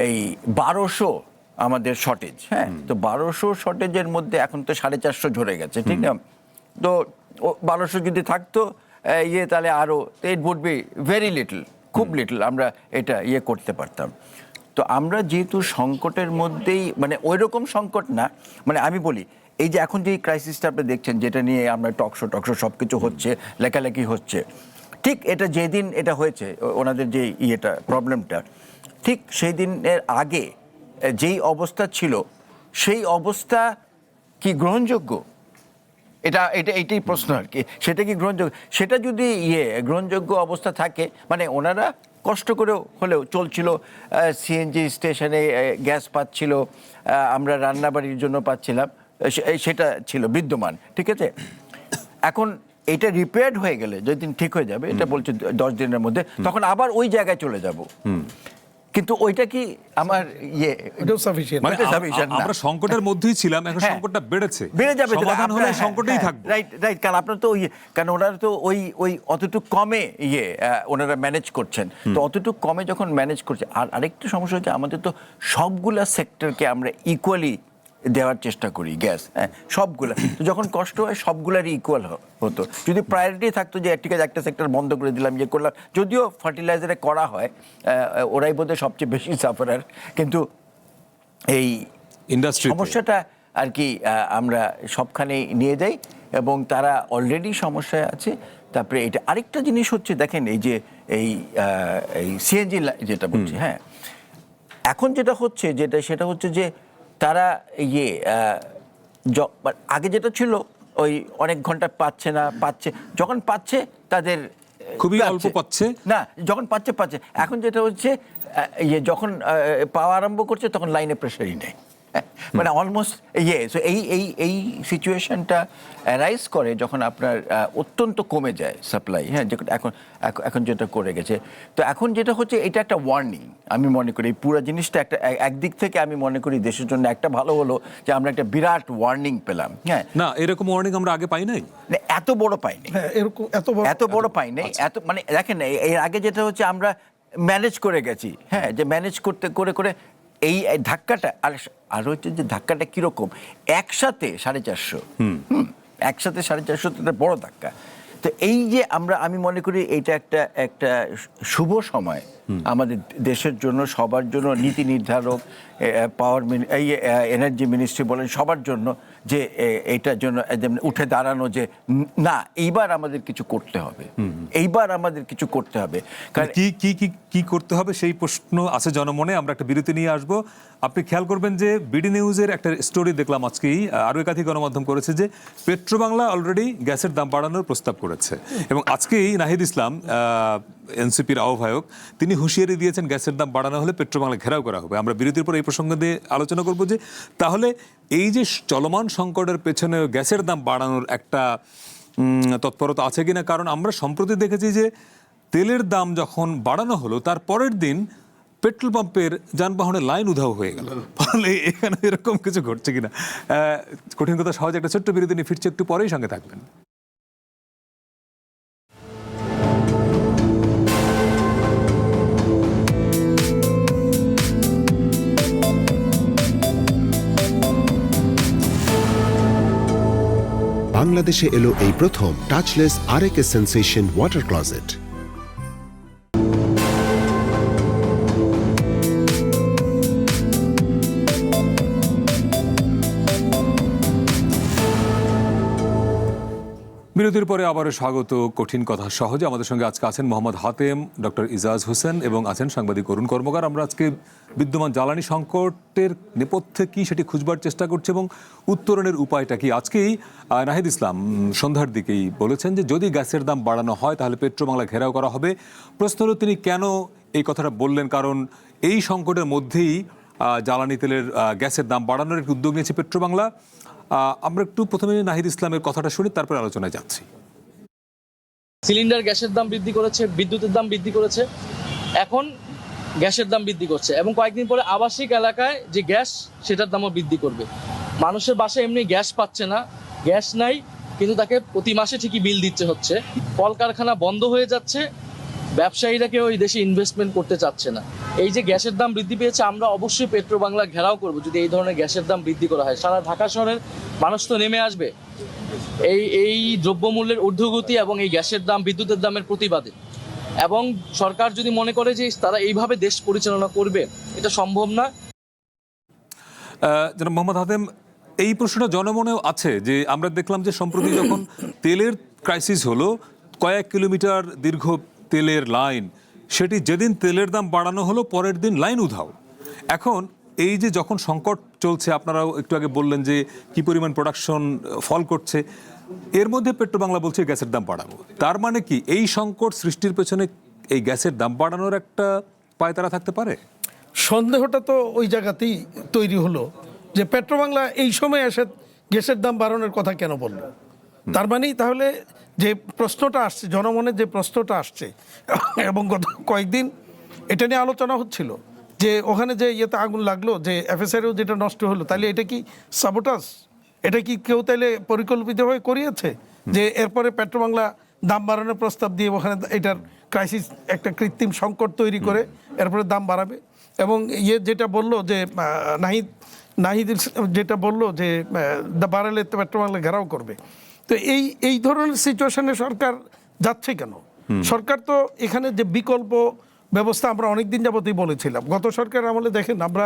[SPEAKER 10] এই 1200 আমাদের শর্টেজ, হ্যাঁ, তো 1200 শর্টেজের মধ্যে এখন তো 450 ঝরে গেছে, ঠিক না? তো 1200 যদি থাকতো তাহলে আরো it would be very little, খুব লিটল আমরা এটা করতে পারতাম। তো আমরা যেহেতু সংকটের মধ্যেই, মানে ওই রকম সংকট না, মানে আমি বলি এই যে এখন যে ক্রাইসিসটা আপনি দেখছেন, যেটা নিয়ে আমরা টকশো সব কিছু হচ্ছে, লেখালেখি হচ্ছে, ঠিক এটা যেদিন এটা হয়েছে ওনাদের যে প্রবলেমটা, ঠিক সেই দিনের আগে যেই অবস্থা ছিল সেই অবস্থা কি গ্রহণযোগ্য? এইটাই প্রশ্ন আর কি, সেটা কি গ্রহণযোগ্য? সেটা যদি গ্রহণযোগ্য অবস্থা থাকে, মানে ওনারা কষ্ট করেও হলেও চলছিল, সিএনজি স্টেশনে গ্যাস পাচ্ছিল, আমরা রান্নাবাড়ির জন্য পাচ্ছিলাম, সেটা ছিল বিদ্যমান, ঠিক আছে? এখন এটা রিপেয়ার্ড হয়ে গেলে যেদিন ঠিক হয়ে যাবে, এটা বলছে 10 দিনের মধ্যে, তখন আবার ওই জায়গায় চলে যাব। কিন্তু ওইটা কি আমার
[SPEAKER 1] আমরা সংকটের মধ্যেই ছিলাম, এখন সংকটটা বেড়ে যাবে, সমাধান হলে সংকটেই থাকবে।
[SPEAKER 10] রাইট, কারণ আপনার তো কারণ ওনারা তো ওই অতটুকু কমে ওনারা ম্যানেজ করছেন, তো অতটুকু কমে যখন ম্যানেজ করছে, আর আরেকটা সমস্যা হচ্ছে আমাদের তো সবগুলা সেক্টরকে আমরা ইকুয়ালি দেওয়ার চেষ্টা করি গ্যাস, হ্যাঁ, সবগুলা। তো যখন কষ্ট হয় সবগুলারই ইকুয়াল হতো। যদি প্রায়োরিটি থাকতো যে ঠিক আছে একটা সেক্টর বন্ধ করে দিলাম, করলাম, যদিও ফার্টিলাইজারে করা হয়, ওরাই বোধহয় সবচেয়ে বেশি সাফারার, কিন্তু এই
[SPEAKER 1] ইন্ডাস্ট্রি
[SPEAKER 10] সমস্যাটা আর কি আমরা সবখানেই নিয়ে যাই এবং তারা অলরেডি সমস্যায় আছে। তারপরে এটা আরেকটা জিনিস হচ্ছে, দেখেন এই যে এই সিএনজি যেটা বলছি, হ্যাঁ, এখন যেটা হচ্ছে সেটা হচ্ছে যে তারা আগে যেটা ছিল ওই অনেক ঘন্টা পাচ্ছে না, যখন পাচ্ছে তাদের
[SPEAKER 1] খুবই অল্প পাচ্ছে
[SPEAKER 10] না, যখন পাচ্ছে। এখন যেটা হচ্ছে যখন পাওয়া আরম্ভ করছে তখন লাইনে প্রেশারই নেই, মানে অলমোস্ট সো এই সিচুয়েশনটা অ্যারাইজ করে যখন আপনার অত্যন্ত কমে যায় সাপ্লাই, হ্যাঁ, এখন যেটা করে গেছে। তো এখন যেটা হচ্ছে এটা একটা ওয়ার্নিং, আমি মনে করি এই পুরো জিনিসটা একটা একদিক থেকে আমি মনে করি দেশের জন্য একটা ভালো হলো যে আমরা একটা বিরাট ওয়ার্নিং পেলাম। হ্যাঁ,
[SPEAKER 1] না, এরকম ওয়ার্নিং আমরা আগে পাই নাই,
[SPEAKER 10] এত বড় পাইনি, এত বড় পাইনি, এত মানে দেখেন এর আগে যেটা হচ্ছে আমরা ম্যানেজ করে গেছি, হ্যাঁ, যে ম্যানেজ করে এই ধাক্কাটা, আর হচ্ছে যে ধাক্কাটা কিরকম, একসাথে 450, একসাথে 450 বড় ধাক্কা। তো এই যে আমি মনে করি এইটা একটা শুভ সময় আমাদের দেশের জন্য, সবার জন্য, নীতি নির্ধারক, পাওয়ার এনার্জি মিনিস্ট্রি বলেন, সবার জন্য, যে এইটার জন্য উঠে দাঁড়ানো যে না, এইবার আমাদের কিছু করতে হবে,
[SPEAKER 1] কারণ কি করতে হবে সেই প্রশ্ন আছে জনমনে। আমরা একটা বিরতি নিয়ে আসবো। আপনি খেয়াল করবেন যে বিডি নিউজের একটা স্টোরি দেখলাম আজকেই, আরও একাধিক গণমাধ্যম করেছে, যে পেট্রোবাংলা অলরেডি গ্যাসের দাম বাড়ানোর প্রস্তাব করেছে, এবং আজকেই নাহিদ ইসলাম এনসিপির আহ্বায়ক, তিনি হুঁশিয়ারি দিয়েছেন গ্যাসের দাম বাড়ানো হলে পেট্রোবাংলা ঘেরাও করা হবে। আমরা বিরতির পর এই প্রসঙ্গ দিয়ে আলোচনা করব যে তাহলে এই যে চলমান সংকটের পেছনে গ্যাসের দাম বাড়ানোর একটা তৎপরতা আছে কিনা। কারণ আমরা সম্প্রতি দেখেছি যে তেলের দাম যখন বাড়ানো হলো তার পরের দিন পেট্রোল পাম্পের যানবাহনের লাইন উধাও হয়ে গেল। ফলে এখানে এরকম কিছু ঘটছে কিনা। কঠিন কথা সহজে একটা ছোট্ট বিরতি নিয়ে ফিরছে, একটু পরেই সঙ্গে থাকবেন।
[SPEAKER 8] বাংলাদেশে এলো এই প্রথম টাচলেস আরএকে সেন্সেশন ওয়াটার ক্লোজেট।
[SPEAKER 1] বিরতির পরে আবারও স্বাগত কঠিন কথা সহজে। আমাদের সঙ্গে আজকে আছেন মোহাম্মদ হাতেম, ডক্টর ইজাজ হোসেন এবং আছেন সাংবাদিক অরুণ কর্মকার। আমরা আজকে বিদ্যমান জ্বালানি সংকটের নেপথ্যে কি সেটি খুঁজবার চেষ্টা করছি এবং উত্তরণের উপায়টা কি। আজকেই নাহিদ ইসলাম সন্ধ্যার দিকেই বলেছেন যে যদি গ্যাসের দাম বাড়ানো হয় তাহলে পেট্রোবাংলা ঘেরাও করা হবে। প্রশ্ন হলো তিনি কেন এই কথাটা বললেন, কারণ এই সংকটের মধ্যেই জ্বালানি তেলের গ্যাসের দাম বাড়ানোর একটি উদ্যোগ নিয়েছে পেট্রোবাংলা। আমরা একটু প্রথমে নাহিদ ইসলামের কথাটা শুনি, তারপরে আলোচনায় যাচ্ছি।
[SPEAKER 11] সিলিন্ডার গ্যাসের দাম বৃদ্ধি করেছে, বিদ্যুতের দাম বৃদ্ধি করেছে, এখন গ্যাসের দাম বৃদ্ধি করছে এবং কয়েকদিন পরে আবাসিক এলাকায় যে গ্যাস সেটার দামও বৃদ্ধি করবে। মানুষের বাসায় এমনি গ্যাস পাচ্ছে না, গ্যাস নাই, কিন্তু তাকে প্রতি মাসে ঠিকই বিল দিতে হচ্ছে। কলকারখানা বন্ধ হয়ে যাচ্ছে, ব্যবসায়ীরা কেউ এই দেশে ইনভেস্টমেন্ট করতে চাচ্ছে না। এই যে গ্যাসের দাম বৃদ্ধি পেয়েছে, আমরা অবশ্যই পেট্রোবাংলা ঘেরাও করব যদি এই ধরনের গ্যাসের দাম বৃদ্ধি করা হয়। সারা ঢাকা শহরের মানুষ তো নেমে আসবে এই দ্রব্যমূল্যের ঊর্ধ্বগতি এবং এই গ্যাসের দাম, বিদ্যুতের দামের প্রতিবাদে। এবং সরকার যদি মনে করে যে তারা এইভাবে দেশ পরিচালনা করবে, এটা সম্ভব না।
[SPEAKER 1] জনাব মোহাম্মদ হাতেম, এই প্রশ্নটা জনমনেও আছে যে আমরা দেখলাম যে সম্প্রতি যখন তেলের ক্রাইসিস হলো, কয়েক কিলোমিটার দীর্ঘ তেলের লাইন, সেটি যেদিন তেলের দাম বাড়ানো হলো পরের দিন লাইন উধাও। এখন এই যে যখন সংকট চলছে, আপনারাও একটু আগে বললেন যে কি পরিমাণ প্রোডাকশন ফল করছে, এর মধ্যে পেট্রোবাংলা বলছে গ্যাসের দাম বাড়াবো। তার মানে কি এই সংকট সৃষ্টির পেছনে এই গ্যাসের দাম বাড়ানোর একটা পায়তারা থাকতে পারে?
[SPEAKER 7] সন্দেহটা তো ওই জায়গাতেই তৈরি হলো যে পেট্রোবাংলা এই সময় এসে গ্যাসের দাম বাড়ানোর কথা কেন বললো। তার মানেই তাহলে যে প্রশ্নটা আসছে, জনমনের যে প্রশ্নটা আসছে, এবং গত কয়েকদিন এটা নিয়ে আলোচনা হচ্ছিল যে ওখানে যে ইয়েতে আগুন লাগলো, যে এফএসআরও যেটা নষ্ট হলো, তাহলে এটা কি সাবোটাস? এটা কি কেউ তাহলে পরিকল্পিতভাবে করিয়েছে যে এরপরে পেট্রোবাংলা দাম বাড়ানোর প্রস্তাব দিয়ে ওখানে এটার ক্রাইসিস, একটা সংকট তৈরি করে এরপরে দাম বাড়াবে? এবং যেটা বললো যে নাহিদ যেটা বললো যে বাড়ালে পেট্রোবাংলা ঘেরাও করবে, তো এই ধরনের সিচুয়েশনে সরকার যাচ্ছে কেন? সরকার তো এখানে যে বিকল্প ব্যবস্থা আমরা অনেক দিন যাবতই বলেছিলাম, গত সরকার আমলে দেখেন আমরা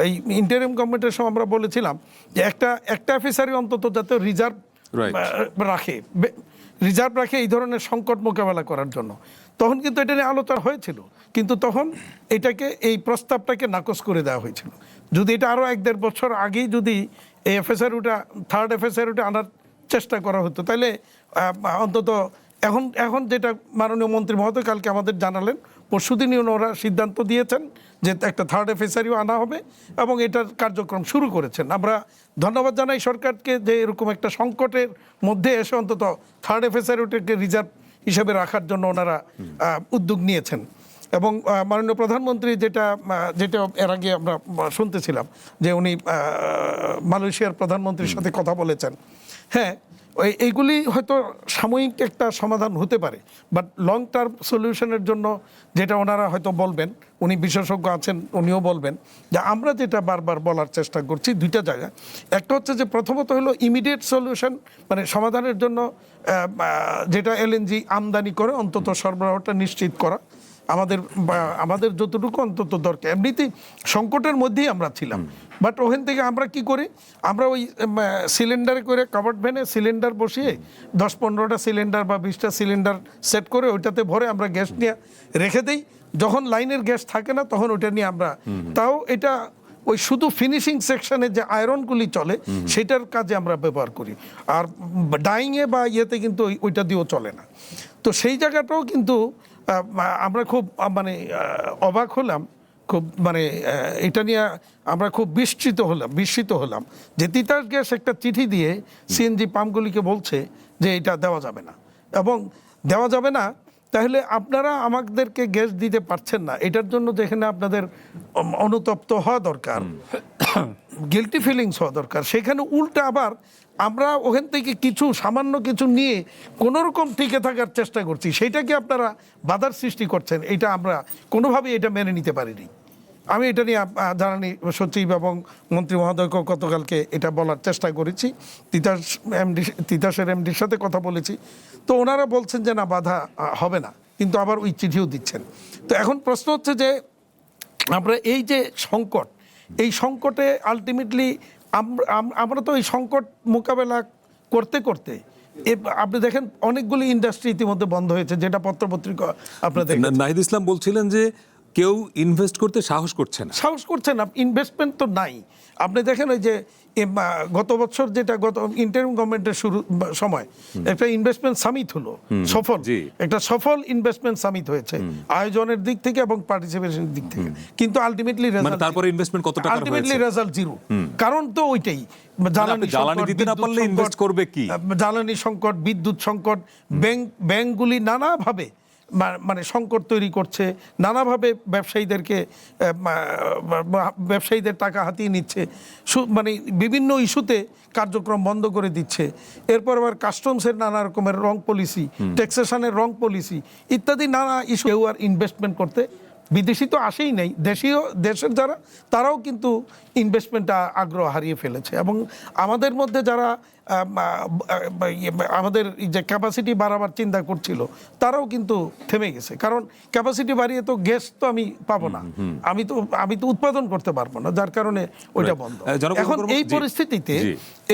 [SPEAKER 7] এই ইন্টারিম গভর্নমেন্টের সময় আমরা বলেছিলাম যে একটা অফিসারই অন্তত যাতে রিজার্ভ রাখে এই ধরনের সংকট মোকাবেলা করার জন্য। তখন কিন্তু এটা নিয়ে আলোচনা হয়েছিল, কিন্তু তখন এই প্রস্তাবটাকে নাকচ করে দেওয়া হয়েছিল। যদি এটা আরও 1-1.5 বছর আগেই যদি এই থার্ড এফএসআরওটা আনার চেষ্টা করা হতো, তাহলে অন্তত এখন যেটা মাননীয় মন্ত্রী মহোদয় কালকে আমাদের জানালেন, পরশুদিনই ওনারা সিদ্ধান্ত দিয়েছেন যে একটা থার্ড এফএসআরও আনা হবে এবং এটার কার্যক্রম শুরু করেছেন। আমরা ধন্যবাদ জানাই সরকারকে যে এরকম একটা সংকটের মধ্যে এসে অন্তত থার্ড এফএসআরওটাকে রিজার্ভ হিসেবে রাখার জন্য ওনারা উদ্যোগ নিয়েছেন। এবং মাননীয় প্রধানমন্ত্রী যেটা এর আগে আমরা শুনতেছিলাম যে উনি মালয়েশিয়ার প্রধানমন্ত্রীর সাথে কথা বলেছেন। হ্যাঁ, এইগুলি হয়তো সাময়িক একটা সমাধান হতে পারে, বাট লং টার্ম সলিউশনের জন্য যেটা ওনারা হয়তো বলবেন, উনি বিশেষজ্ঞ আছেন, উনিও বলবেন যে আমরা যেটা বারবার বলার চেষ্টা করছি দুইটা জায়গায়। একটা হচ্ছে যে প্রথমত হলো ইমিডিয়েট সলিউশন, মানে সমাধানের জন্য যেটা এলএনজি আমদানি করে অন্তত সরবরাহটা নিশ্চিত করা, আমাদের যতটুকু অন্তত দরকার। এমনিতেই সংকটের মধ্যেই আমরা ছিলাম, বাট ওখান থেকে আমরা কি করি, আমরা ওই সিলিন্ডারে করে কাভার্ড ভ্যানে সিলিন্ডার বসিয়ে 10-15টা সিলিন্ডার বা 20টা সিলিন্ডার সেট করে ওইটাতে ভরে আমরা গ্যাস নিয়ে রেখে দিই। যখন লাইনের গ্যাস থাকে না তখন ওইটা নিয়ে আমরা, তাও এটা ওই শুধু ফিনিশিং সেকশনে যে আয়রনগুলি চলে সেটার কাজে আমরা ব্যবহার করি, আর ডাইংয়ে বা ইয়েতে কিন্তু ওইটা দিয়েও চলে না। তো সেই জায়গাটাও কিন্তু আমরা খুব অবাক হলাম, খুব এটা নিয়ে আমরা খুব বিস্মিত হলাম যে তিতাস গ্যাস একটা চিঠি দিয়ে সিএনজি পাম্পগুলিকে বলছে যে এটা দেওয়া যাবে না, এবং দেওয়া যাবে না তাহলে আপনারা আমাদেরকে গ্যাস দিতে পারছেন না, এটার জন্য যেখানে আপনাদের অনুতপ্ত হওয়া দরকার, গিল্টি ফিলিংস হওয়া দরকার, সেখানে উল্টা আবার আমরা ওখান থেকে সামান্য কিছু নিয়ে কোনোরকম টিকে থাকার চেষ্টা করছি, সেইটাকে আপনারা বাধার সৃষ্টি করছেন। এটা আমরা কোনোভাবেই এটা মেনে নিতে পারিনি। আমি এটা নিয়ে জ্বালানি সচিব এবং মন্ত্রী মহোদয়কে গতকালকে এটা বলার চেষ্টা করেছি, তিতাসের এমডির সাথে কথা বলেছি, তো ওনারা বলছেন যে না, বাধা হবে না, কিন্তু আবার ওই চিঠিও দিচ্ছেন। তো এখন প্রশ্ন হচ্ছে যে আমরা এই যে সংকট, এই সংকটে আলটিমেটলি আমরা তো এই সংকট মোকাবেলা করতে করতে আপনি দেখেন অনেকগুলি ইন্ডাস্ট্রি ইতিমধ্যে বন্ধ হয়েছে, যেটা পত্রপত্রিকা আপনাদের।
[SPEAKER 1] নাহিদ ইসলাম বলছিলেন যে কেউ ইনভেস্ট করতে সাহস করছে না।
[SPEAKER 7] সাহস করছে না, ইনভেস্টমেন্ট তো নাই। আপনি দেখেন ওই যে গত বছর যেটা গত ইন্টারিম গভর্নমেন্টের শুরু সময় একটা ইনভেস্টমেন্ট সামিট হলো, সফল একটা সফল ইনভেস্টমেন্ট সামিট হয়েছে আয়োজনের দিক থেকে এবং পার্টিসিপেশনের দিক থেকে, কিন্তু আলটিমেটলি
[SPEAKER 1] তারপরে ইনভেস্টমেন্ট কত টাকা
[SPEAKER 7] আলটিমেটলি রেজাল্ট জিরো। কারণ তো ওইটাই,
[SPEAKER 1] জ্বালানি দিতে না পারলে ইনভেস্ট করবে কি?
[SPEAKER 7] জ্বালানি সংকট, বিদ্যুৎ সংকট, ব্যাংকগুলি নানাভাবে মানে সংকট তৈরি করছে, নানাভাবে ব্যবসায়ীদের টাকা হাতিয়ে নিচ্ছে, মানে বিভিন্ন ইস্যুতে কার্যক্রম বন্ধ করে দিচ্ছে। এরপর আবার কাস্টমসের নানা রকমের রং পলিসি, ট্যাক্সেশনের রং পলিসি ইত্যাদি নানা ইস্যু। কেউ আর ইনভেস্টমেন্ট করতে, বিদেশি তো আসেই নেই, দেশের যারা তারাও কিন্তু ইনভেস্টমেন্টটা আগ্রহ হারিয়ে ফেলেছে। এবং আমাদের মধ্যে যারা আমাদের যে ক্যাপাসিটি বাড়াবার চিন্তা করছিল তারাও কিন্তু থেমে গেছে, কারণ ক্যাপাসিটি বাড়িয়ে তো গ্যাস তো আমি পাবো না, আমি তো উৎপাদন করতে পারবো না, যার কারণে ওইটা বন্ধ। এখন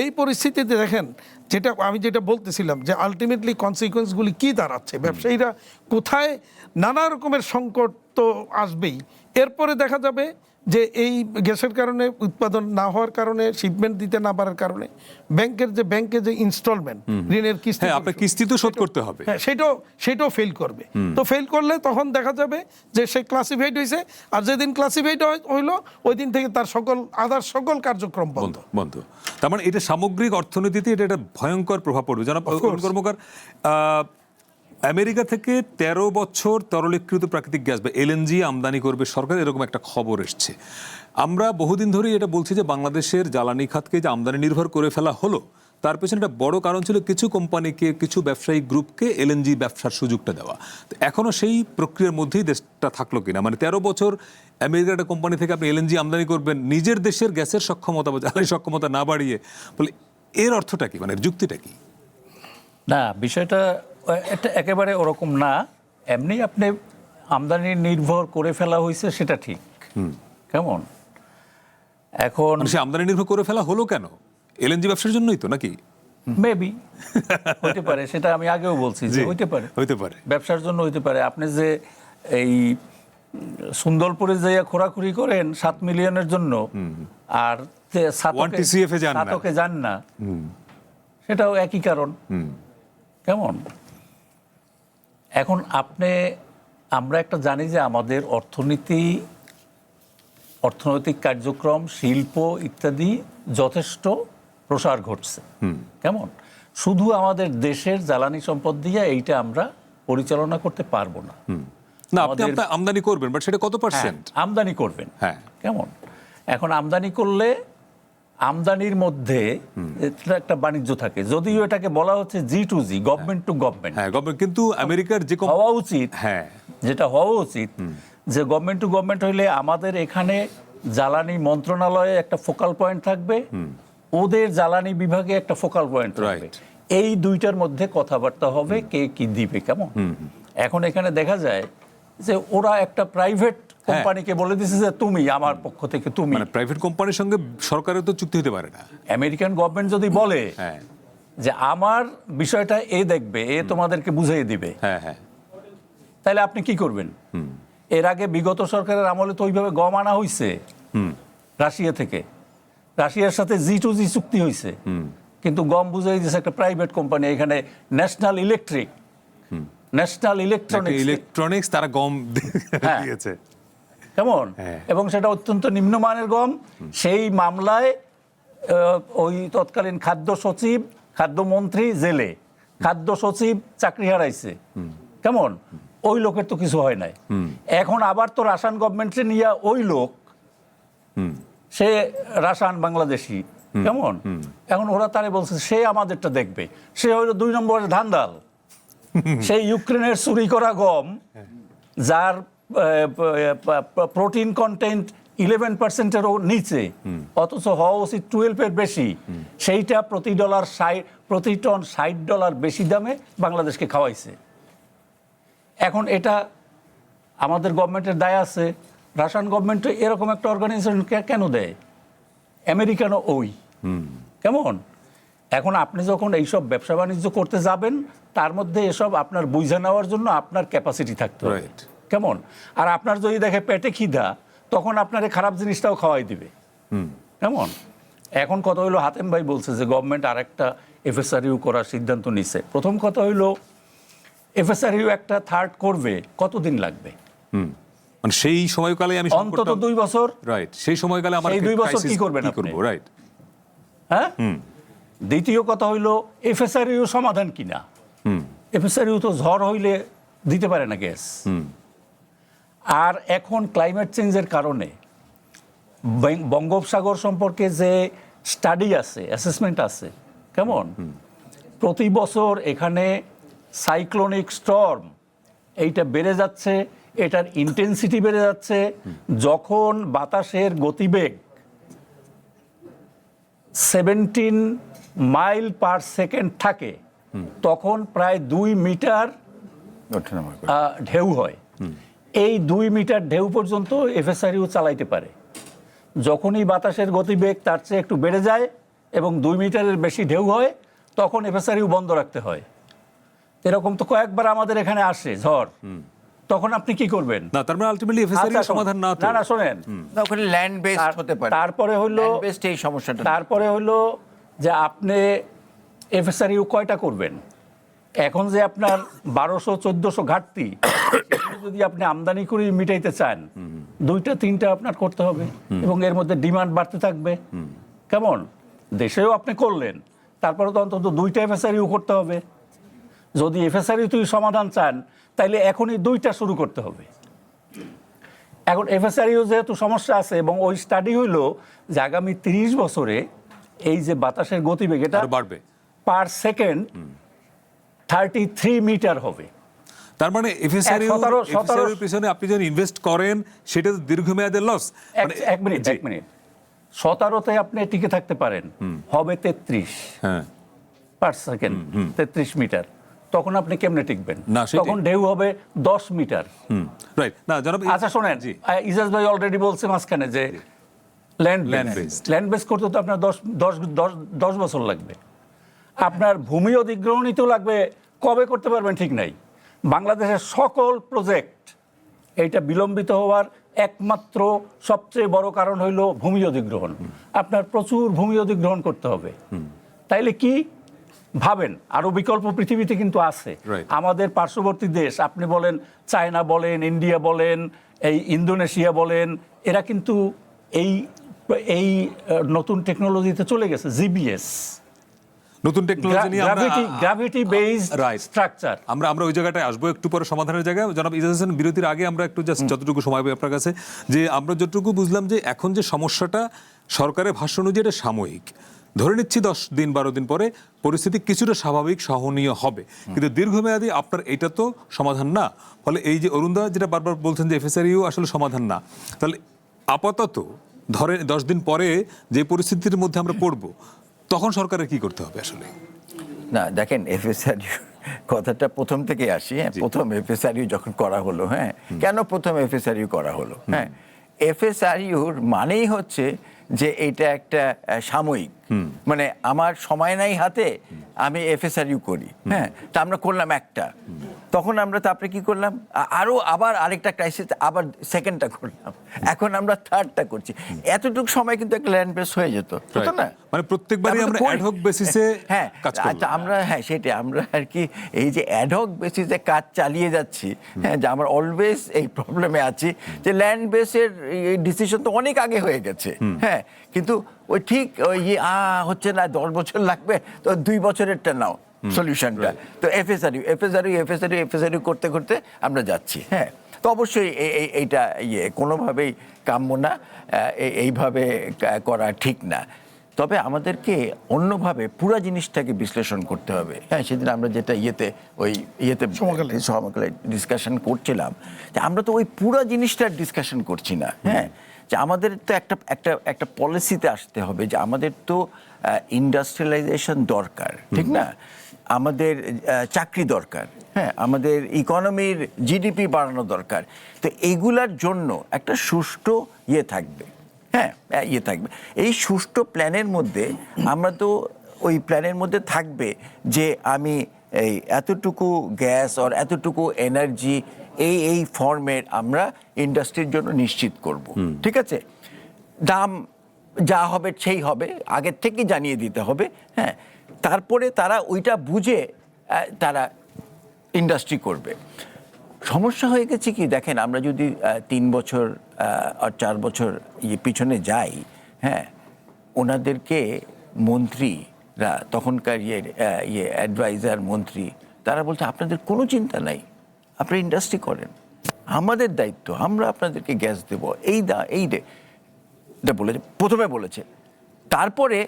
[SPEAKER 7] এই পরিস্থিতিতে দেখেন যেটা বলতেছিলাম যে আলটিমেটলি কনসিকুয়েন্সগুলি কি দাঁড়াচ্ছে, ব্যবসায়ীরা কোথায়, নানা রকমের সংকট তো আসবেই। এরপরে দেখা যাবে যে এই গ্যাসের কারণে উৎপাদন না হওয়ার কারণে, শিপমেন্ট দিতে না পারার কারণে ব্যাংকে যে ইনস্টলমেন্ট ঋণের কিস্তি,
[SPEAKER 1] কিস্তি তো শোধ করতে হবে,
[SPEAKER 7] সেটাও ফেল করবে। তো ফেল করলে তখন দেখা যাবে যে সে ক্লাসিফাইড হয়েছে, আর যেদিন ক্লাসিফাইড হইলো ওই দিন থেকে তার সকল কার্যক্রম বন্ধ।
[SPEAKER 1] তার মানে এটা সামগ্রিক অর্থনীতিতে এটা একটা ভয়ঙ্কর প্রভাব পড়বে। জনাব কর্মকার, আমেরিকা থেকে 13 বছর তরলীকৃত প্রাকৃতিক গ্যাস বা এলএনজি আমদানি করবে সরকার, এরকম একটা খবর এসছে। আমরা বহুদিন ধরেই এটা বলছি যে বাংলাদেশের জ্বালানি খাতকে যে আমদানি নির্ভর করে ফেলা হলো, তার পেছনে একটা বড় কারণ ছিল কিছু কোম্পানিকে, কিছু ব্যবসায়িক গ্রুপকে এলএনজি ব্যবসার সুযোগটা দেওয়া। তো এখনো সেই প্রক্রিয়ার মধ্যেই দেশটা থাকলো কিনা? মানে 13 বছর আমেরিকার একটা কোম্পানি থেকে আপনি এলএনজি আমদানি করবেন নিজের দেশের গ্যাসের সক্ষমতা বা জ্বালানি সক্ষমতা না বাড়িয়ে, বলে এর অর্থটা কি, মানে যুক্তিটা কি?
[SPEAKER 9] না, বিষয়টা এটা একেবারে ওরকম না। এমনি আপনি আমদানি নির্ভর করে ফেলা হয়েছে সেটা ঠিক, কেমন? এখন
[SPEAKER 1] সে আমদানি নির্ভর করে ফেলা হলো কেন? এলএনজি ব্যবসার জন্যই তো, নাকি?
[SPEAKER 9] মেবি হতে পারে, সেটা আমি আগেও বলছি যে হইতে পারে ব্যবসার জন্য হইতে পারে। আপনি যে এই সুন্দরপুরে যে খোরাখুরি করেন 7 মিলিয়নের জন্য, আর সাতকে যান না, সেটাও একই কারণ, কেমন? এখন আমরা একটা জানি যে আমাদের অর্থনৈতিক কার্যক্রম, শিল্প ইত্যাদি যথেষ্ট প্রসার ঘটছে, কেমন? শুধু আমাদের দেশের জ্বালানি সম্পদ দিয়ে এইটা আমরা পরিচালনা করতে পারবো না।
[SPEAKER 1] আপনি আমদানি করবেন, বাট সেটা কত পার্সেন্ট
[SPEAKER 9] আমদানি করবেন?
[SPEAKER 1] হ্যাঁ,
[SPEAKER 9] কেমন? এখন আমদানি করলে আমদানির মধ্যে একটা বাণিজ্য থাকে, যদিও এটাকে বলা হচ্ছে G2G, গভর্নমেন্ট টু গভর্নমেন্ট।
[SPEAKER 1] হ্যাঁ, গভর্নমেন্ট, কিন্তু আমেরিকার যে
[SPEAKER 9] হওয়া উচিত,
[SPEAKER 1] হ্যাঁ
[SPEAKER 9] যেটা হওয়া উচিত যে গভর্নমেন্ট টু গভর্নমেন্ট হইলে আমাদের এখানে জ্বালানি মন্ত্রণালয়ে একটা ফোকাল পয়েন্ট থাকবে, ওদের জ্বালানি বিভাগে একটা ফোকাল পয়েন্ট থাকবে, এই দুইটার মধ্যে কথাবার্তা হবে কে কি দিবে, কেমন? এখন এখানে দেখা যায় যে ওরা একটা প্রাইভেট কোম্পানিকে বলে দিছে যে তুমি আমার পক্ষ থেকে, তুমি,
[SPEAKER 1] মানে প্রাইভেট কোম্পানির সঙ্গে সরকারের তো চুক্তি হতে পারে না।
[SPEAKER 9] আমেরিকান গভর্নমেন্ট যদি বলে যে আমার বিষয়টা এ দেখবে, এ তোমাদেরকে বুঝিয়ে দিবে, তাহলে আপনি কি করবেন? এর আগে বিগত সরকারের আমলে তো ওইভাবে গম আনা হয়েছে রাশিয়া থেকে, রাশিয়ার সাথে G2G চুক্তি হয়েছে, কিন্তু গম বুঝিয়ে দিয়েছে একটা প্রাইভেট কোম্পানি, এখানে ন্যাশনাল ইলেকট্রনিক্স, তারা গম দিয়েছে, কেমন? এবং সেটা অত্যন্ত নিম্নমানের গম। সেই মামলায় ওই তৎকালীন খাদ্যমন্ত্রী জেলে, খাদ্য সচিব চাকরি হারাইছে, কেমন? ওই লোকের তো কিছু হয় নাই। এখন আবার তো রাশান গভর্নমেন্টে নিয়ে ওই লোক, সে রাশান বাংলাদেশি, কেমন? এখন ওরা তারে বলছে সে আমাদেরটা দেখবে, সে হইল 2 নম্বরের ধান্দাল। সেই ইউক্রেনের চুরি করা গম, যার প্রোটিন কন্টেন্ট 11%-এরও নিচে, অথচ হওয়া উচিত 12-এর বেশি, সেইটা প্রতি টন $60 বেশি দামে বাংলাদেশকে খাওয়াইছে। এখন এটা আমাদের গভর্নমেন্টের দায় আছে। রাশিয়ান গভর্নমেন্ট এরকম একটা অর্গানাইজেশন কেন দেয়? আমেরিকানও ওই, কেমন? এখন আপনি যখন এইসব ব্যবসা বাণিজ্য করতে যাবেন, তার মধ্যে এসব আপনার বুঝে নেওয়ার জন্য আপনার ক্যাপাসিটি থাকতে হবে, কেমন? আর আপনার যদি দেখে পেটে খিদা, তখন আপনার এই খারাপ জিনিসটাও খাওয়াই দিবে। কেমন? এখন কথা হইলো, হাতেম ভাই বলছে যে গভর্নমেন্ট আরেকটা এফএসআরইউ করার সিদ্ধান্ত নিছে। প্রথম কথা হইলো, এফএসআরইউ একটা থার্ড করবে কতদিন লাগবে?
[SPEAKER 1] মানে সেই সময়কালে আমি
[SPEAKER 9] অন্তত 2 বছর।
[SPEAKER 1] রাইট, সেই সময়কালে আমার
[SPEAKER 9] সেই 2 বছর কি করবেন আপনি?
[SPEAKER 1] রাইট,
[SPEAKER 9] হ্যাঁ। দ্বিতীয় কথা হইলো, এফএসআরইউ সমাধান কিনা। এফএসআরইউ তো ঝড় হইলে দিতে পারে না গ্যাস। আর এখন ক্লাইমেট চেঞ্জের কারণে বঙ্গোপসাগর সম্পর্কে যে স্টাডি আছে, অ্যাসেসমেন্ট আছে, কেমন, প্রতি বছর এখানে সাইক্লোনিক স্টর্ম এইটা বেড়ে যাচ্ছে, এটার ইন্টেন্সিটি বেড়ে যাচ্ছে। যখন বাতাসের গতিবেগ 17 মাইল পার সেকেন্ড থাকে, তখন প্রায় 2 মিটার ঢেউ হয়। এই 2 মিটার ঢেউ পর্যন্ত এফএসআরইউ চালাইতে পারে। যখনই বাতাসের গতিবেগ তার চেয়ে একটু বেড়ে যায় এবং 2 মিটারের বেশি ঢেউ হয়, তখন এফএসআরইউ বন্ধ রাখতে হয়। এরকম তো কয়েকবার আমাদের এখানে আসে ঝড়, তখন আপনি কি করবেন?
[SPEAKER 1] না, তার মানে আলটিমেটলি এফএসআরইউ সমাধান না তো।
[SPEAKER 9] না, শোনেন,
[SPEAKER 10] ওখানে ল্যান্ড বেসড হতে পারে।
[SPEAKER 9] তারপরে হইলো
[SPEAKER 10] এই সমস্যাটা,
[SPEAKER 9] তারপরে হইলো যে আপনি এফএসআরইউ কয়টা করবেন? এখন যে আপনার 1200-1400 ঘাটতি, যদি আপনি আমদানি করে মিটাইতে চান, 2-3টা আপনার করতে হবে এবং এর মধ্যে ডিমান্ড বাড়তে থাকবে। কেমন? দেশেও আপনি করলেন, তারপরে তো অন্তত 2টা এফএসআরইউ করতে হবে। যদি এফএসআরইউ তুই সমাধান চান, তাইলে এখনই 2টা শুরু করতে হবে। এখন এফএসআরইউ যেহেতু সমস্যা আছে, এবং ওই স্টাডি হইলো যে আগামী 30 বছরে এই যে বাতাসের গতিবেগ, এটা
[SPEAKER 1] বাড়বে
[SPEAKER 9] পার সেকেন্ড 33 মিটার হবে।
[SPEAKER 1] তার মানে এফএসআরইউ পিছনে আপনি যখন ইনভেস্ট করেন, সেটা তো দীর্ঘমেয়াদের লস।
[SPEAKER 9] এক মিনিট 17তে আপনি টিকে থাকতে পারেন, হবে 33 পার সেকেন্ড, 33 মিটার। তখন আপনি কেমনে টিকবেন? তখন ঢেউ হবে 10 মিটার।
[SPEAKER 1] রাইট। না জনাব,
[SPEAKER 9] আচ্ছা শোনেন, ইজাজ ভাই অলরেডি বলছে মাঝখানে যে ল্যান্ড বেস করতে তো আপনার 10 বছর লাগবে। আপনার ভূমি অধিগ্রহণই তো লাগবে, কবে করতে পারবেন ঠিক নাই। বাংলাদেশের সকল প্রজেক্ট এইটা বিলম্বিত হওয়ার একমাত্র সবচেয়ে বড় কারণ হইল ভূমি অধিগ্রহণ। আপনার প্রচুর ভূমি অধিগ্রহণ করতে হবে। তাইলে কি ভাবেন, আরো বিকল্প পৃথিবীতে কিন্তু আছে। আমাদের পার্শ্ববর্তী দেশ, আপনি বলেন চায়না বলেন, ইন্ডিয়া বলেন, এই ইন্দোনেশিয়া বলেন, এরা কিন্তু এই নতুন টেকনোলজিতে চলে গেছে। জিবিএস,
[SPEAKER 1] নতুন টেকনোলজি নিয়ে
[SPEAKER 9] গ্র্যাভিটি বেসড স্ট্রাকচার।
[SPEAKER 1] আমরা ওই জায়গাটায় আসবো একটু পরে, সমাধানের জায়গায়। জনাব ইজাজ হোসেন, বিরতির আগে আমরা একটু জাস্ট যতটুকু সময় পাই আপনার কাছে, যে আমরা যতটুকু বুঝলাম যে এখন যে সমস্যাটা, সরকারের ভাষ্য অনুযায়ী এটা সাময়িক, ধরে নিচ্ছি 10 দিন 12 দিন পরে পরিস্থিতি কিছুটা স্বাভাবিক সহনীয় হবে, কিন্তু দীর্ঘমেয়াদী আপনার এটা তো সমাধান না। ফলে এই যে অরুণদা যেটা বারবার বলছেন যে এফএসআরইউ আসলে সমাধান না, তাহলে আপাতত ধরে 10 দিন পরে যে পরিস্থিতির মধ্যে আমরা পড়বো, তখন সরকারের কি করতে হবে আসলে?
[SPEAKER 10] না দেখেন, এফএসআরইউ কথাটা প্রথম থেকে আসি। প্রথম এফএসআরইউ যখন করা হলো, কেন প্রথম এফএসআরইউ করা হলো? এফএসআরইউর মানেই হচ্ছে যে এটা একটা সাময়িক, মানে আমার সময় নাই হাতে, আমি এফএসআরইউ করি। তা আমরা করলাম একটা, তখন আমরা তারপরে কি করলাম, আবার আরেকটা ক্রাইসিস, আবার সেকেন্ডটা করলাম, এখন আমরা থার্ডটা করছি। এতটুকু সময় কিন্তু একটা ল্যান্ড বেস হয়ে যেত, হতো না?
[SPEAKER 1] মানে প্রত্যেকবারই আমরা অ্যাডহক বেসিসে কাজ করব।
[SPEAKER 10] আচ্ছা, আমরা সেটাই আমরা আর কি এই যে অ্যাডহক বেসিসে কাজ চালিয়ে যাচ্ছি, যে আমরা অলওয়েজ এই প্রবলেমে আছি যে ল্যান্ড বেসের ডিসিশন তো অনেক আগে হয়ে গেছে, কিন্তু ওই ঠিক ওই হচ্ছে না, 10 বছর লাগবে, তো 2 বছরেরটা নাও সলিউশনটা। তো এফএসআরইউ করতে করতে আমরা যাচ্ছি। তো অবশ্যই এইটা কোনোভাবেই কাম্য না, এইভাবে করা ঠিক না। তবে আমাদেরকে অন্যভাবে পুরো জিনিসটাকে বিশ্লেষণ করতে হবে। সেদিন আমরা যেটা সমকালে ডিসকাশন করছিলাম, যে আমরা তো ওই পুরো জিনিসটা ডিসকাশন করছি না। যে আমাদের তো একটা পলিসিতে আসতে হবে, যে আমাদের তো ইন্ডাস্ট্রিয়ালাইজেশন দরকার, ঠিক না? আমাদের চাকরি দরকার, আমাদের ইকোনমির জিডিপি বাড়ানো দরকার। তো এইগুলার জন্য একটা সুষ্ঠু থাকবে, এই সুষ্ঠু প্ল্যানের মধ্যে আমরা তো ওই প্ল্যানের মধ্যে থাকবে যে আমি এই এতটুকু গ্যাস আর এতটুকু এনার্জি এই ফর্মের আমরা ইন্ডাস্ট্রির জন্য নিশ্চিত করব, ঠিক আছে? দাম যা হবে সেই হবে, আগের থেকে জানিয়ে দিতে হবে, হ্যাঁ। তারপরে তারা ওইটা বুঝে তারা ইন্ডাস্ট্রি করবে। সমস্যা হয়ে গেছে কি, দেখেন আমরা যদি 3 বছর আর 4 বছর পিছনে যাই, হ্যাঁ, ওনাদেরকে মন্ত্রীরা তখনকার অ্যাডভাইজার মন্ত্রী তারা বলছে আপনাদের কোনো চিন্তা নাই, আপনারা ইন্ডাস্ট্রি করেন, আমাদের দায়িত্ব, আমরা আপনাদেরকে গ্যাস দেব, এটা বলেছে, প্রথমে বলেছে। তারপরে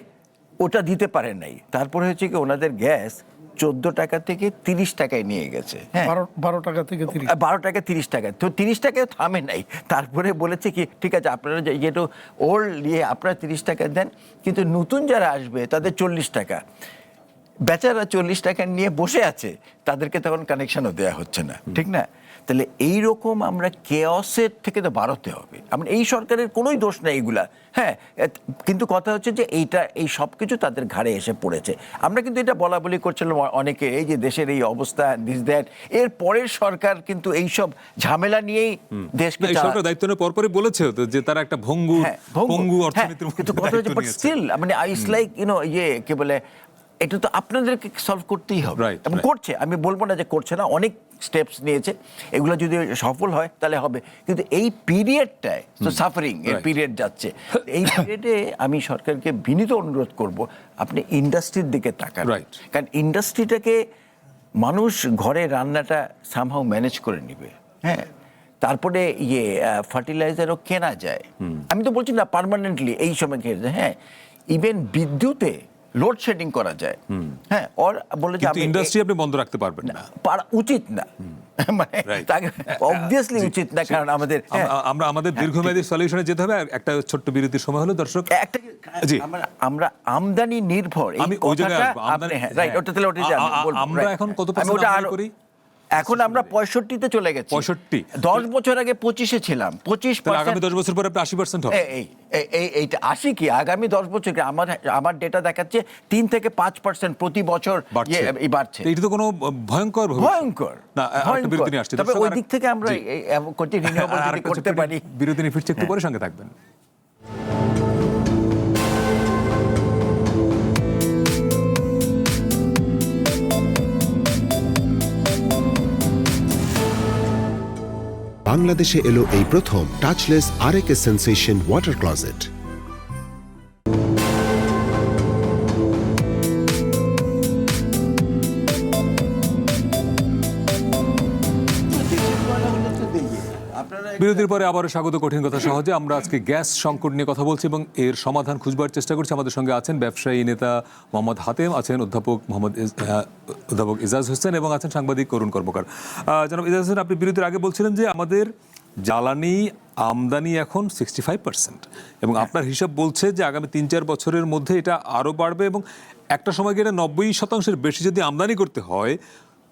[SPEAKER 10] ওটা দিতে পারে নাই, তারপরে হচ্ছে কি ওনাদের গ্যাস 14 টাকা থেকে 30 টাকায় নিয়ে গেছে, হ্যাঁ,
[SPEAKER 7] 12 টাকা থেকে 30,
[SPEAKER 10] 12 টাকা 30 টাকা, তো 30 টাকায় থামে নাই। তারপরে বলেছে কি ঠিক আছে আপনারা যেহেতু ওল্ড নিয়ে আপনারা 30 টাকা দেন, কিন্তু নতুন যারা আসবে তাদের 40 টাকা। বেচারা 40 টাকা নিয়ে বসে আছে, তাদেরকে তখন কানেকশনও দেওয়া হচ্ছে না, ঠিক না? তাহলে এইরকম আমরা কেওসের থেকে তো বাড়াতে হবে। আমরা এই সরকারের কোনোই দোষ নেই এগুলা, হ্যাঁ, কিন্তু কথা হচ্ছে যে এই সব কিছু তাদের ঘাড়ে এসে পড়েছে। আমরা কিন্তু এটা বলা বলি করছিলাম অনেকে, এই যে দেশের এই অবস্থা, দিস দ্যাট, এর পরের সরকার কিন্তু এইসব ঝামেলা নিয়েই দেশকে
[SPEAKER 1] সরকার দায়িত্ব নেওয়ার পরপরই বলেছে তো যে তারা একটা ভঙ্গু অর্থনীতির
[SPEAKER 10] কিন্তু কথা হচ্ছে, বাট স্টিল মানে ইটস লাইক কি বলে, এটা তো আপনাদেরকে সলভ করতেই হবে, এবং করছে। আমি বলবো না যে করছে না, অনেক স্টেপস নিয়েছে, এগুলো যদি সফল হয় তাহলে হবে। কিন্তু এই পিরিয়ডটায় তো সাফারিং এর পিরিয়ড যাচ্ছে, এই পিরিয়ডে আমি সরকারকে বিনীত অনুরোধ করব আপনি ইন্ডাস্ট্রির দিকে তাকান, কারণ ইন্ডাস্ট্রিটাকে মানুষ ঘরে রান্নাটা সামহাউ ম্যানেজ করে নিবে, হ্যাঁ। তারপরে ফার্টিলাইজারও কেনা যায়, আমি তো বলছি না পার্মানেন্টলি এই সময় কেনা যায়, হ্যাঁ, ইভেন বিদ্যুতে লোডশেডিং করা যায়, হ্যাঁ। ওর বলে যে
[SPEAKER 1] ইন্ডাস্ট্রি আপনি বন্ধ রাখতে পারবেন না,
[SPEAKER 10] উচিত না, মানে অবভিয়াসলি উচিত না, কারণ
[SPEAKER 1] আমরা আমাদের দীর্ঘমেয়াদী সলিউশনে যেতে হবে। একটা ছোট্ট বিরতির সময় হলো দর্শক,
[SPEAKER 10] আমরা আমদানি নির্ভর,
[SPEAKER 1] আমি ওই জায়গায় আমরা এখন কত পার্সেন্ট করি?
[SPEAKER 10] এখন আমরা 65-তে চলে গেছি।
[SPEAKER 1] 65
[SPEAKER 10] 10 বছর আগে 25-এ ছিলাম, 25%।
[SPEAKER 1] আগামী 10 বছর পরে 80% হবে।
[SPEAKER 10] এইটা 80 কি আগামী 10 বছর, আমার ডেটা দেখাচ্ছে 3 থেকে 5% প্রতি বছর বাড়ছে।
[SPEAKER 1] এটা তো কোনো ভয়ঙ্কর না। একটা বিরতি নিয়ে আসছে,
[SPEAKER 10] তবে ওই দিক থেকে আমরা রিনিউয়েবল করতে পারি।
[SPEAKER 1] বিরতি নিয়ে ফিরছে, একটু পরে সঙ্গে থাকবেন।
[SPEAKER 8] বাংলাদেশে এলো এই প্রথম টাচলেস আরএকে সেন্সেশন ওয়াটার ক্লোজেট।
[SPEAKER 1] বিরতির পরে আবারও স্বাগত কঠিন কথা সহজে। আমরা আজকে গ্যাস সংকট নিয়ে কথা বলছি এবং এর সমাধান খুঁজবার চেষ্টা করছি। আমাদের সঙ্গে আছেন ব্যবসায়ী নেতা মোহাম্মদ হাতেম, আছেন অধ্যাপক ইজাজ হোসেন এবং আছেন সাংবাদিক করুণ কর্মকার। জনাব ইজাজ হোসেন, আপনি বিরতির আগে বলছিলেন যে আমাদের জ্বালানি আমদানি এখন 65%, এবং আপনার হিসাব বলছে যে আগামী 3-4 বছরের মধ্যে এটা আরও বাড়বে, এবং একটা সময় গিয়ে 90% বেশি যদি আমদানি করতে হয়,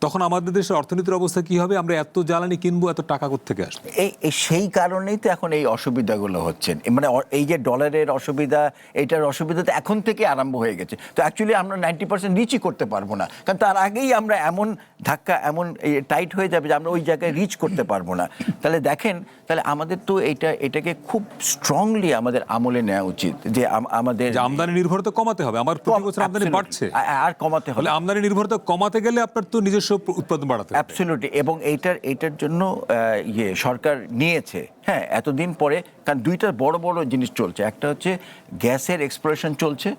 [SPEAKER 1] তখন আমাদের দেশের অর্থনীতির অবস্থা কি হবে? আমরা এত জ্বালানি কিনবো, এত টাকা কোত্থেকে আসবে?
[SPEAKER 10] সেই কারণেই তো এখন এই অসুবিধাগুলো হচ্ছে, মানে এই যে ডলারের অসুবিধা, এইটার অসুবিধা তো এখন থেকে আরম্ভ হয়ে গেছে। তো অ্যাকচুয়ালি আমরা 90% রিচই করতে পারবো না, কারণ তার আগেই আমরা এমন ধাক্কা, এমন টাইট হয়ে যাবে যে আমরা ওই জায়গায় রিচ করতে পারবো না। তাহলে দেখেন, তাহলে আমাদের তো এটাকে খুব স্ট্রংলি আমাদের আমলে নেওয়া উচিত যে আমাদের
[SPEAKER 1] আমদানি নির্ভরতা কমাতে হবে। আমার প্রতি বছর আমদানি বাড়ছে,
[SPEAKER 10] আর কমাতে হবে।
[SPEAKER 1] আমদানি নির্ভরতা কমাতে গেলে আপনার তো নিজস্ব উৎপাদন বাড়াতে হবে।
[SPEAKER 10] অ্যাবসলিউটলি, এবং এইটার জন্য সরকার নিয়েছে, হ্যাঁ, এতদিন পরে, কারণ দুইটা বড় বড় জিনিস চলছে। একটা হচ্ছে গ্যাসের এক্সপ্লোরেশন চলছে,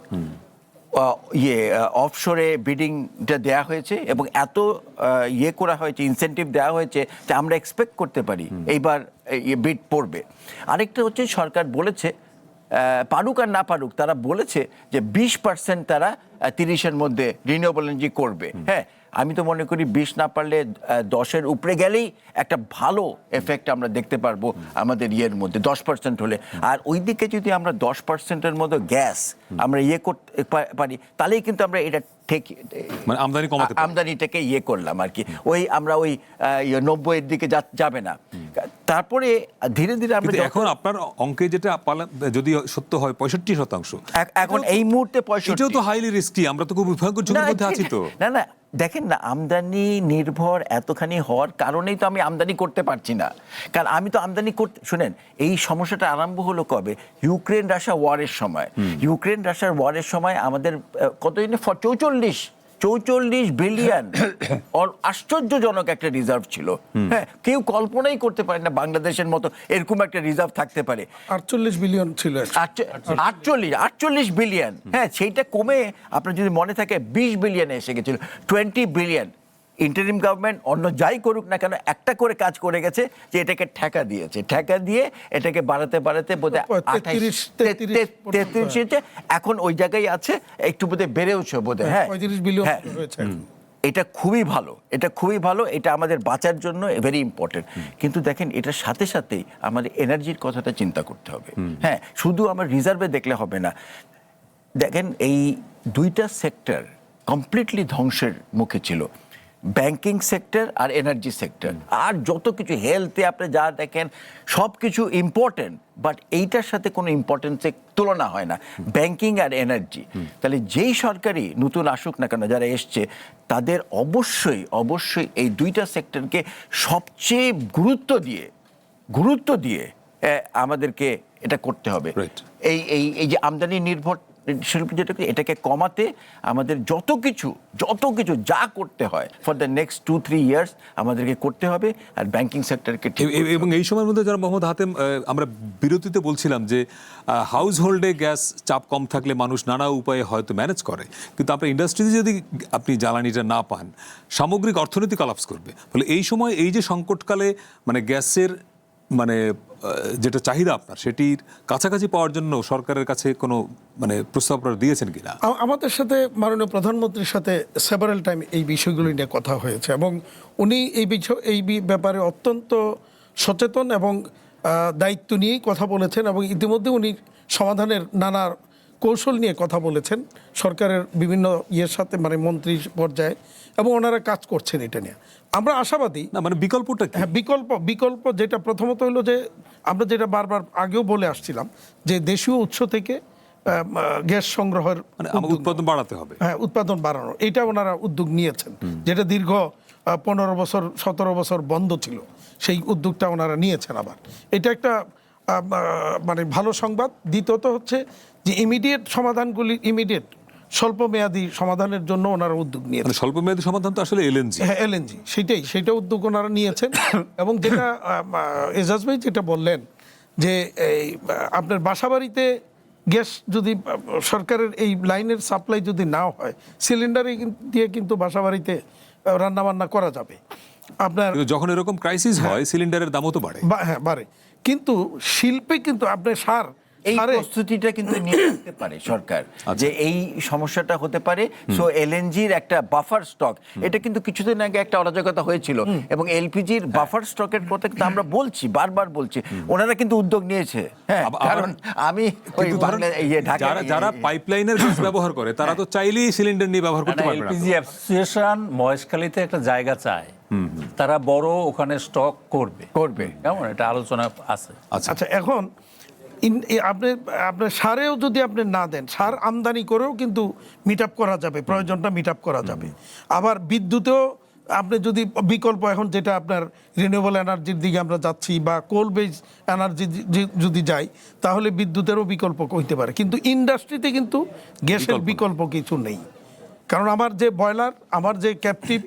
[SPEAKER 10] অফশোরে বিডিংটা দেওয়া হয়েছে, এবং এত করা হয়েছে, ইনসেন্টিভ দেওয়া হয়েছে যে আমরা এক্সপেক্ট করতে পারি এইবার বিড পড়বে। আরেকটা হচ্ছে সরকার বলেছে, পারুক আর না পারুক, তারা বলেছে যে 20% তারা 30-এর মধ্যে রিনিউয়েবল এনার্জি করবে, হ্যাঁ। আমি তো মনে করি 20 না পারলে 10-এর উপরে গেলেই একটা ভালো এফেক্ট আমরা দেখতে পারবো আমাদের মধ্যে 10% হলে। আর ওই দিকে যদি আমরা 10%-এর মতো গ্যাস আমরা করতে পারি, তাহলেই কিন্তু আমরা এটা
[SPEAKER 1] মানে
[SPEAKER 10] আমদানিটাকে করলাম আর কি, আমরা ওই 90-এর দিকে যাবে না। তারপরে ধীরে ধীরে আমরা
[SPEAKER 1] এখন আপনার অঙ্কে যেটা যদি সত্য হয় 65%,
[SPEAKER 10] এখন এই মুহূর্তে 65,
[SPEAKER 1] তো হাইলি রিস্ক। রিস্কি, আমরা তো খুব ভয়ঙ্কর ঝুঁকির মধ্যে আছি তো।
[SPEAKER 10] না না, দেখেন না, আমদানি নির্ভর এতখানি হওয়ার কারণেই তো আমি আমদানি করতে পারছি না। কারণ আমি তো আমদানি করতে, শুনেন, এই সমস্যাটা আরম্ভ হলো কবে? ইউক্রেন রাশিয়া ওয়ারের সময়। ইউক্রেন রাশিয়ার ওয়ারের সময় আমাদের কত 44 বিলিয়ন আশ্চর্যজনক একটা রিজার্ভ ছিল। হ্যাঁ, কেউ কল্পনাই করতে পারে না বাংলাদেশের মতো এরকম একটা রিজার্ভ থাকতে পারে।
[SPEAKER 7] 48 বিলিয়ন ছিল।
[SPEAKER 10] 48 বিলিয়ন, হ্যাঁ, সেইটা কমে আপনার যদি মনে থাকে 20 বিলিয়নে এসে গেছিল, 20 বিলিয়ন। ইন্টারিম গভর্নমেন্ট অন্য যাই করুক না কেন একটা করে কাজ করে গেছে, যে এটাকে ঠেকা দিয়েছে, ঠেকা দিয়ে এটাকে বাড়াতে বাড়াতে বোধহয় 33 এখন ওই জায়গায় আছে, একটু বোধহয় বেড়েওছে বোধহয়। হ্যাঁ,
[SPEAKER 7] 35 বিলিয়ন
[SPEAKER 10] হ্যাঁ,
[SPEAKER 7] হয়েছে।
[SPEAKER 10] এটা খুবই ভালো, এটা খুবই ভালো, এটা আমাদের বাঁচার জন্য ভেরি ইম্পর্টেন্ট। কিন্তু দেখেন, এটার সাথে সাথেই আমাদের এনার্জির কথাটা চিন্তা করতে হবে। হ্যাঁ, শুধু আমার রিজার্ভে দেখলে হবে না। দেখেন, এই দুইটা সেক্টর কমপ্লিটলি ধ্বংসের মুখে ছিল, ব্যাংকিং সেক্টর আর এনার্জি সেক্টর। আর যত কিছু হেলথে আপনি যা দেখেন সব কিছু ইম্পর্টেন্ট, বাট এইটার সাথে কোনো ইম্পর্টেন্সের তুলনা হয় না, ব্যাংকিং আর এনার্জি। তাহলে যেই সরকারই নতুন আসুক না কেন, যারা এসছে, তাদের অবশ্যই অবশ্যই এই দুইটা সেক্টরকে সবচেয়ে গুরুত্ব দিয়ে আমাদেরকে এটা করতে হবে। এই যে আমদানি নির্ভর শিল্প, যেটাকে এটাকে কমাতে আমাদের যত কিছু যা করতে হয় ফর দ্য নেক্সট 2-3 ইয়ার্স আমাদেরকে করতে হবে। আর ব্যাংকিং সেক্টরকে,
[SPEAKER 1] এবং এই সময়ের মধ্যে যারা মোহাম্মদ হাতেম, আমরা বিরতিতে বলছিলাম যে হাউস হোল্ডে গ্যাস চাপ কম থাকলে মানুষ নানা উপায়ে হয়তো ম্যানেজ করে, কিন্তু আপনার ইন্ডাস্ট্রিতে যদি আপনি জ্বালানিটা না পান, সামগ্রিক অর্থনীতি কলাপস করবে। ফলে এই সময় এই যে সংকটকালে মানে গ্যাসের মানে যেটা চাহিদা আপনার, সেটির কাছাকাছি পাওয়ার জন্য সরকারের কাছে কোনো মানে প্রস্তাব দিয়েছেন কিনা?
[SPEAKER 7] আমাদের সাথে মাননীয় প্রধানমন্ত্রীর সাথে সেভারাল টাইম এই বিষয়গুলো নিয়ে কথা হয়েছে, এবং উনি এই ব্যাপারে অত্যন্ত সচেতন এবং দায়িত্ব নিয়েই কথা বলেছেন, এবং ইতিমধ্যে উনি সমাধানের নানা কৌশল নিয়ে কথা বলেছেন সরকারের বিভিন্ন ইয়ের সাথে, মানে মন্ত্রী পর্যায়ে, এবং ওনারা কাজ করছেন এটা নিয়ে। আমরা আশাবাদী।
[SPEAKER 1] না, মানে বিকল্পটা কি?
[SPEAKER 7] হ্যাঁ, বিকল্প যেটা প্রথমত হলো যে আমরা যেটা বারবার আগেও বলে আসছিলাম, যে দেশীয় উৎস থেকে গ্যাস সংগ্রহের
[SPEAKER 1] মানে আমাদের উৎপাদন বাড়াতে হবে।
[SPEAKER 7] হ্যাঁ, উৎপাদন বাড়ানো, এটা ওনারা উদ্যোগ নিয়েছেন, যেটা দীর্ঘ 15 বছর 17 বছর বন্ধ ছিল, সেই উদ্যোগটা ওনারা নিয়েছেন আবার। এটা একটা মানে ভালো সংবাদ। দ্বিতীয়ত হচ্ছে যে ইমিডিয়েট সমাধানগুলি, ইমিডিয়েট স্বল্প মেয়াদী সমাধানের জন্য ওনারা উদ্যোগ নিয়েছেন।
[SPEAKER 1] স্বল্প মেয়াদী সমাধান তো আসলে এলএনজি।
[SPEAKER 7] হ্যাঁ, এলএনজি, সেটা উদ্যোগ ওনারা নিয়েছেন। এবং যেটা এজাজ ভাই যেটা বললেন, যে এই আপনার বাসাবাড়িতে গ্যাস যদি সরকারের এই লাইনের সাপ্লাই যদি না হয়, সিলিন্ডারে দিয়ে কিন্তু বাসাবাড়িতে রান্নাবান্না করা যাবে। আপনার
[SPEAKER 1] যখন এরকম ক্রাইসিস হয়, সিলিন্ডারের দামও তো বাড়ে।
[SPEAKER 7] হ্যাঁ, বাড়ে। কিন্তু শিল্পে কিন্তু আপনার
[SPEAKER 10] এই প্রস্তুতিটা কিন্তু নিয়ে আসতে পারে সরকার, যে এই সমস্যাটা হতে পারে। সো এলএনজির একটা বাফার স্টক, এটা কিন্তু কিছুদিন আগে একটা অরাজকতা হয়েছিল, এবং এলপিজির বাফার স্টকের কথা কিন্তু আমরা বলছি, বারবার বলছি, ওনারা কিন্তু উদ্যোগ নিয়েছে। হ্যাঁ, কারণ আমি
[SPEAKER 1] যারা পাইপলাইনের গ্যাস ব্যবহার করে, তারা তো চাইলেই সিলিন্ডার নিয়ে ব্যবহার করতে পারবে না।
[SPEAKER 9] এলপিজি অ্যাসোসিয়েশন মহেশখালীতে একটা জায়গা চায়, তারা বড় ওখানে স্টক করবে। কেমন, এটা আলোচনা আছে।
[SPEAKER 7] আচ্ছা, এখন আপনার সারেও যদি আপনি না দেন, সার আমদানি করেও কিন্তু মিট আপ করা যাবে, প্রয়োজনটা মিট আপ করা যাবে। আবার বিদ্যুতেও আপনি যদি বিকল্প, এখন যেটা আপনার রিনিউয়েবল এনার্জির দিকে আমরা যাচ্ছি, বা কোল বেজ এনার্জি যদি যাই, তাহলে বিদ্যুতেরও বিকল্প হইতে পারে। কিন্তু ইন্ডাস্ট্রিতে কিন্তু গ্যাসের বিকল্প কিছু নেই, কারণ আমার যে বয়লার, আমার যে ক্যাপটিভ,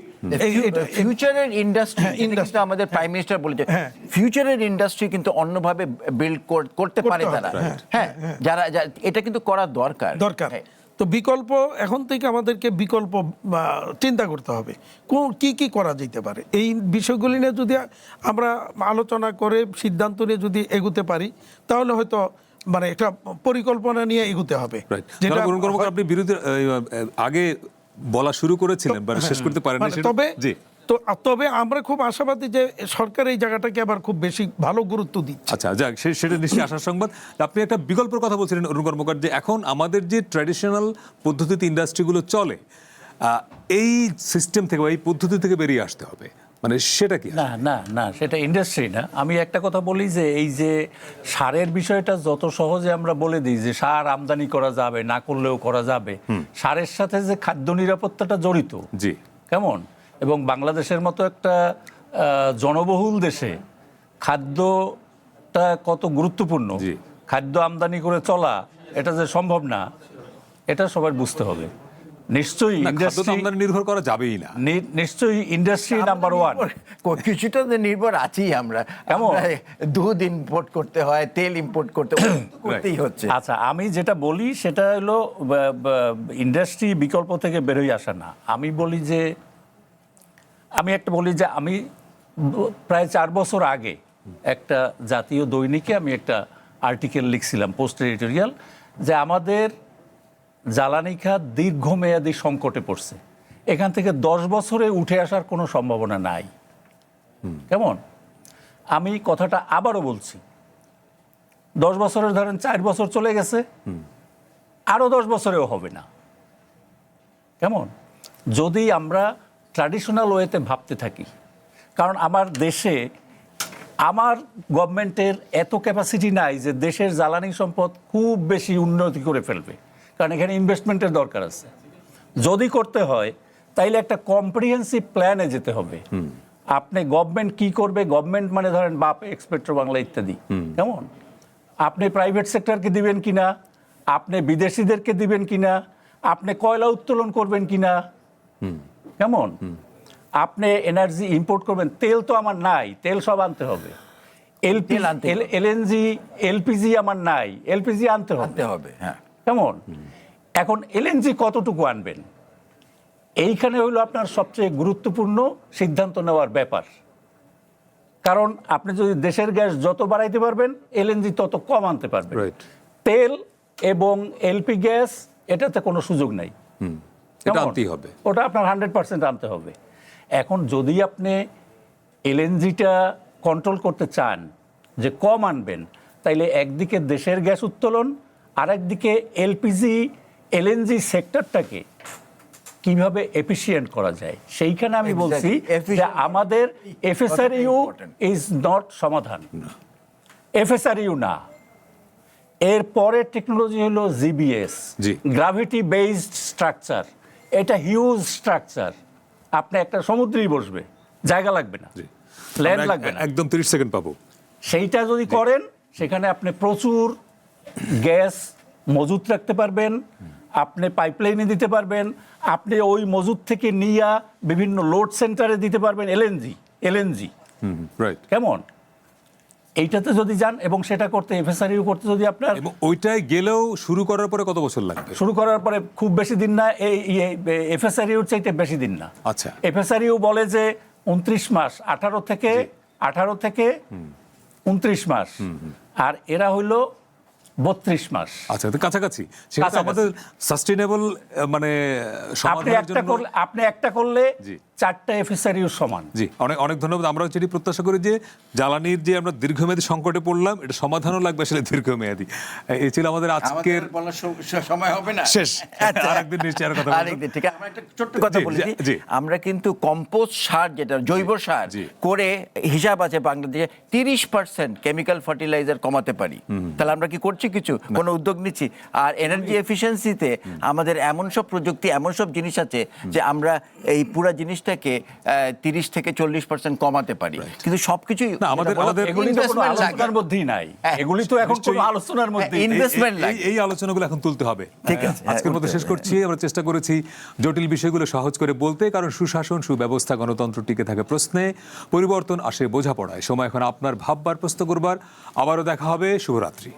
[SPEAKER 10] ফিউচারের ইন্ডাস্ট্রি, আমাদের প্রাইম মিনিস্টার বলেছে, ফিউচারের ইন্ডাস্ট্রি কিন্তু অন্যভাবে বিল্ড করতে পারে তারা। হ্যাঁ, যারা এটা কিন্তু করা দরকার।
[SPEAKER 7] তো বিকল্প এখন থেকে আমাদেরকে বিকল্প চিন্তা করতে হবে, কি করা যেতে পারে। এই বিষয়গুলি নিয়ে যদি আমরা আলোচনা করে সিদ্ধান্ত নিয়ে যদি এগোতে পারি, তাহলে হয়তো মানে একটা পরিকল্পনা নিয়ে এগোতে হবে।
[SPEAKER 1] আপনি বিরোধী আগে বলা শুরু করেছিলেন, শেষ করতে পারেন না।
[SPEAKER 7] তবে আমরা খুব আশাবাদী যে সরকার এই জায়গাটাকে আবার খুব বেশি ভালো গুরুত্ব দিচ্ছে।
[SPEAKER 1] আচ্ছা, যাক, সেটা নিশ্চয়ই আশার সংবাদ। আপনি একটা বিকল্পের কথা বলছিলেন অরুণ কর্মকার, যে এখন আমাদের যে ট্র্যাডিশনাল পদ্ধতিতে ইন্ডাস্ট্রিগুলো চলে, এই সিস্টেম থেকে বা এই পদ্ধতি থেকে বেরিয়ে আসতে হবে। মানে সেটা কি?
[SPEAKER 9] না না না, সেটা ইন্ডাস্ট্রি না। আমি একটা কথা বলি যে এই যে সারের বিষয়টা যত সহজে আমরা বলে দিই যে সার আমদানি করা যাবে, না করলেও করা যাবে, সারের সাথে যে খাদ্য নিরাপত্তাটা জড়িত,
[SPEAKER 1] জি,
[SPEAKER 9] কেমন, এবং বাংলাদেশের মতো একটা জনবহুল দেশে খাদ্যটা কত গুরুত্বপূর্ণ, খাদ্য আমদানি করে চলা এটা যে সম্ভব না, এটা সবার বুঝতে হবে। নিশ্চয়ই ইন্ডাস্ট্রি
[SPEAKER 1] নির্ভর করা যাবেই না,
[SPEAKER 9] নিশ্চয়ই ইন্ডাস্ট্রি নাম্বার ওয়ান।
[SPEAKER 10] কিছুটা তো নির্ভর আছি আমরা, দুধ ইম্পোর্ট করতে হয়, তেল ইম্পোর্ট করতেই হচ্ছে।
[SPEAKER 9] আচ্ছা, আমি যেটা বলি সেটা হলো ইন্ডাস্ট্রি বিকল্প থেকে বেরোই আসা না। আমি বলি যে আমি প্রায় 4 বছর আগে একটা জাতীয় দৈনিকে আমি একটা আর্টিকেল লিখছিলাম, পোস্ট এডিটোরিয়াল, যে আমাদের জ্বালানি খাত দীর্ঘমেয়াদী সংকটে পড়ছে, এখান থেকে 10 বছরে উঠে আসার কোনো সম্ভাবনা নাই। কেমন, আমি কথাটা আবারও বলছি, 10 বছরের ধরেন 4 বছর চলে গেছে, আরও 10 বছরেও হবে না। কেমন, যদি আমরা ট্র্যাডিশনাল ওয়েতে ভাবতে থাকি। কারণ আমার দেশে, আমার গভর্নমেন্টের এত ক্যাপাসিটি নাই যে দেশের জ্বালানি সম্পদ খুব বেশি উন্নতি করে ফেলবে, কারণ এখানে ইনভেস্টমেন্টের দরকার আছে। যদি করতে হয় তাইলে একটা কম্প্রিহেন্সিভ প্ল্যানে যেতে হবে। আপনি গভর্নমেন্ট কি করবে, গভর্নমেন্ট মানে ধরেন বাপ, এক্সপেক্টর বাংলা ইত্যাদি, কেমন, আপনি প্রাইভেট সেক্টরকে দিবেন কিনা, আপনি বিদেশিদেরকে দিবেন কিনা, আপনি কয়লা উত্তোলন করবেন কিনা, কেমন, আপনি এনার্জি ইম্পোর্ট করবেন, তেল তো আমার নাই, তেল সব আনতে হবে, এলএনজি এলপিজি আমার নাই, এলপিজি আনতে হবে,
[SPEAKER 10] হ্যাঁ,
[SPEAKER 9] কেমন। এখন এলএনজি কতটুকু আনবেন, এইখানে হইলো আপনার সবচেয়ে গুরুত্বপূর্ণ সিদ্ধান্ত নেওয়ার ব্যাপার। কারণ আপনি যদি দেশের গ্যাস যত বাড়াইতে পারবেন, এলএনজি তত কম আনতে পারবেন। তেল এবং এলপি গ্যাস এটাতে কোনো সুযোগ নাই, ওটা আপনার 100% আনতে হবে। এখন যদি আপনি এলএনজিটা কন্ট্রোল করতে চান যে কম আনবেন, তাইলে একদিকে দেশের গ্যাস উত্তোলন, আর একদিকে এলপিজি এলএনজি সেক্টরটাকে কিভাবে এফিশিয়েন্ট করা যায়, সেইখানে আমি বলছি যে আমাদের এফএসআরইউ ইজ নট সমাধান, এফএসআরইউ না। এর পরের টেকনোলজি হলো জিবিএস, গ্র্যাভিটি বেসড স্ট্রাকচার। এটা হিউজ স্ট্রাকচার, আপনি একটা সমুদ্রেই বসবে, জায়গা লাগবে না, ল্যান্ড লাগবে না,
[SPEAKER 1] একদম 30 সেকেন্ড পাবো।
[SPEAKER 9] সেইটা যদি করেন, সেখানে আপনি প্রচুর গ্যাস মজুত রাখতে পারবেন, আপনি পাইপলাইনে দিতে পারবেন, আপনি ওই মজুত থেকে নিয়ে বিভিন্ন লোড সেন্টারে দিতে পারবেন এলএনজি, কেমন। এইটাতে যদি যান এবং সেটা করতে এফএসআরইউ করতে যদি আপনার,
[SPEAKER 1] ওইটাই গেলেও শুরু করার পরে কত বছর লাগবে?
[SPEAKER 9] শুরু করার পরে খুব বেশি দিন না, এই এফএসআরইউর চাইতে বেশি দিন না।
[SPEAKER 1] আচ্ছা,
[SPEAKER 9] এফএসআরইউ বলে যে 29 মাস, 18 থেকে 29 মাস, আর এরা হইল 32 মাস।
[SPEAKER 1] আচ্ছা, তো কাছাকাছি। সেটা আমাদের সাস্টেইনেবল মানে সমাধানের জন্য
[SPEAKER 9] আপনি একটা করলে 4টা এফএসআরইউ সমান।
[SPEAKER 1] জি, অনেক অনেক ধন্যবাদ। আমরা যেটি প্রত্যাশা করি যে জ্বালানির যে আমরা দীর্ঘমেয়াদী সংকটে পড়লাম, এটা সমাধানও লাগবে আসলে দীর্ঘমেয়াদী। এই ছিল আমাদের আজকের
[SPEAKER 10] সময় হবে না,
[SPEAKER 1] শেষ। আরেকদিন নিশ্চয়ই আরো কথা বলবো।
[SPEAKER 10] ঠিক আছে, আমরা একটা ছোট্ট কথা বলি, আমরা কিন্তু কম্পোস্ট সার, যেটা জৈব সার করে হিসাব আছে বাংলাদেশে 30% কেমিক্যাল ফার্টিলাইজার কমাতে পারি। তাহলে আমরা কি করছি? কিছু কোনো উদ্যোগ নিচ্ছি? আর এনার্জি এফিসিয়েন্সিতে আমাদের এমন সব প্রযুক্তি, এমন সব জিনিস আছে যে আমরা এই পুরো জিনিসটাকে 30 থেকে 40% কমাতে পারি। কিন্তু সবকিছুই
[SPEAKER 1] আমাদের
[SPEAKER 9] এগুলি তো কোনো আলোচনার মধ্যেই নাই, এগুলি তো এখন কোনো আলোচনার মধ্যে
[SPEAKER 1] ইনভেস্টমেন্ট লাগে। এই আলোচনাগুলো এখন তুলতে হবে।
[SPEAKER 10] ঠিক আছে,
[SPEAKER 1] আজকের মতো শেষ করছি। আমরা চেষ্টা করেছি জটিল বিষয়গুলো সহজ করে বলতে, কারণ সুশাসন, সুব্যবস্থা, গণতন্ত্র টিকে থাকে প্রশ্নে, পরিবর্তন আসে বোঝাপড়ায়। সময় এখন আপনার ভাববার, প্রশ্ন করবার। আবারও দেখা হবে। শুভরাত্রি।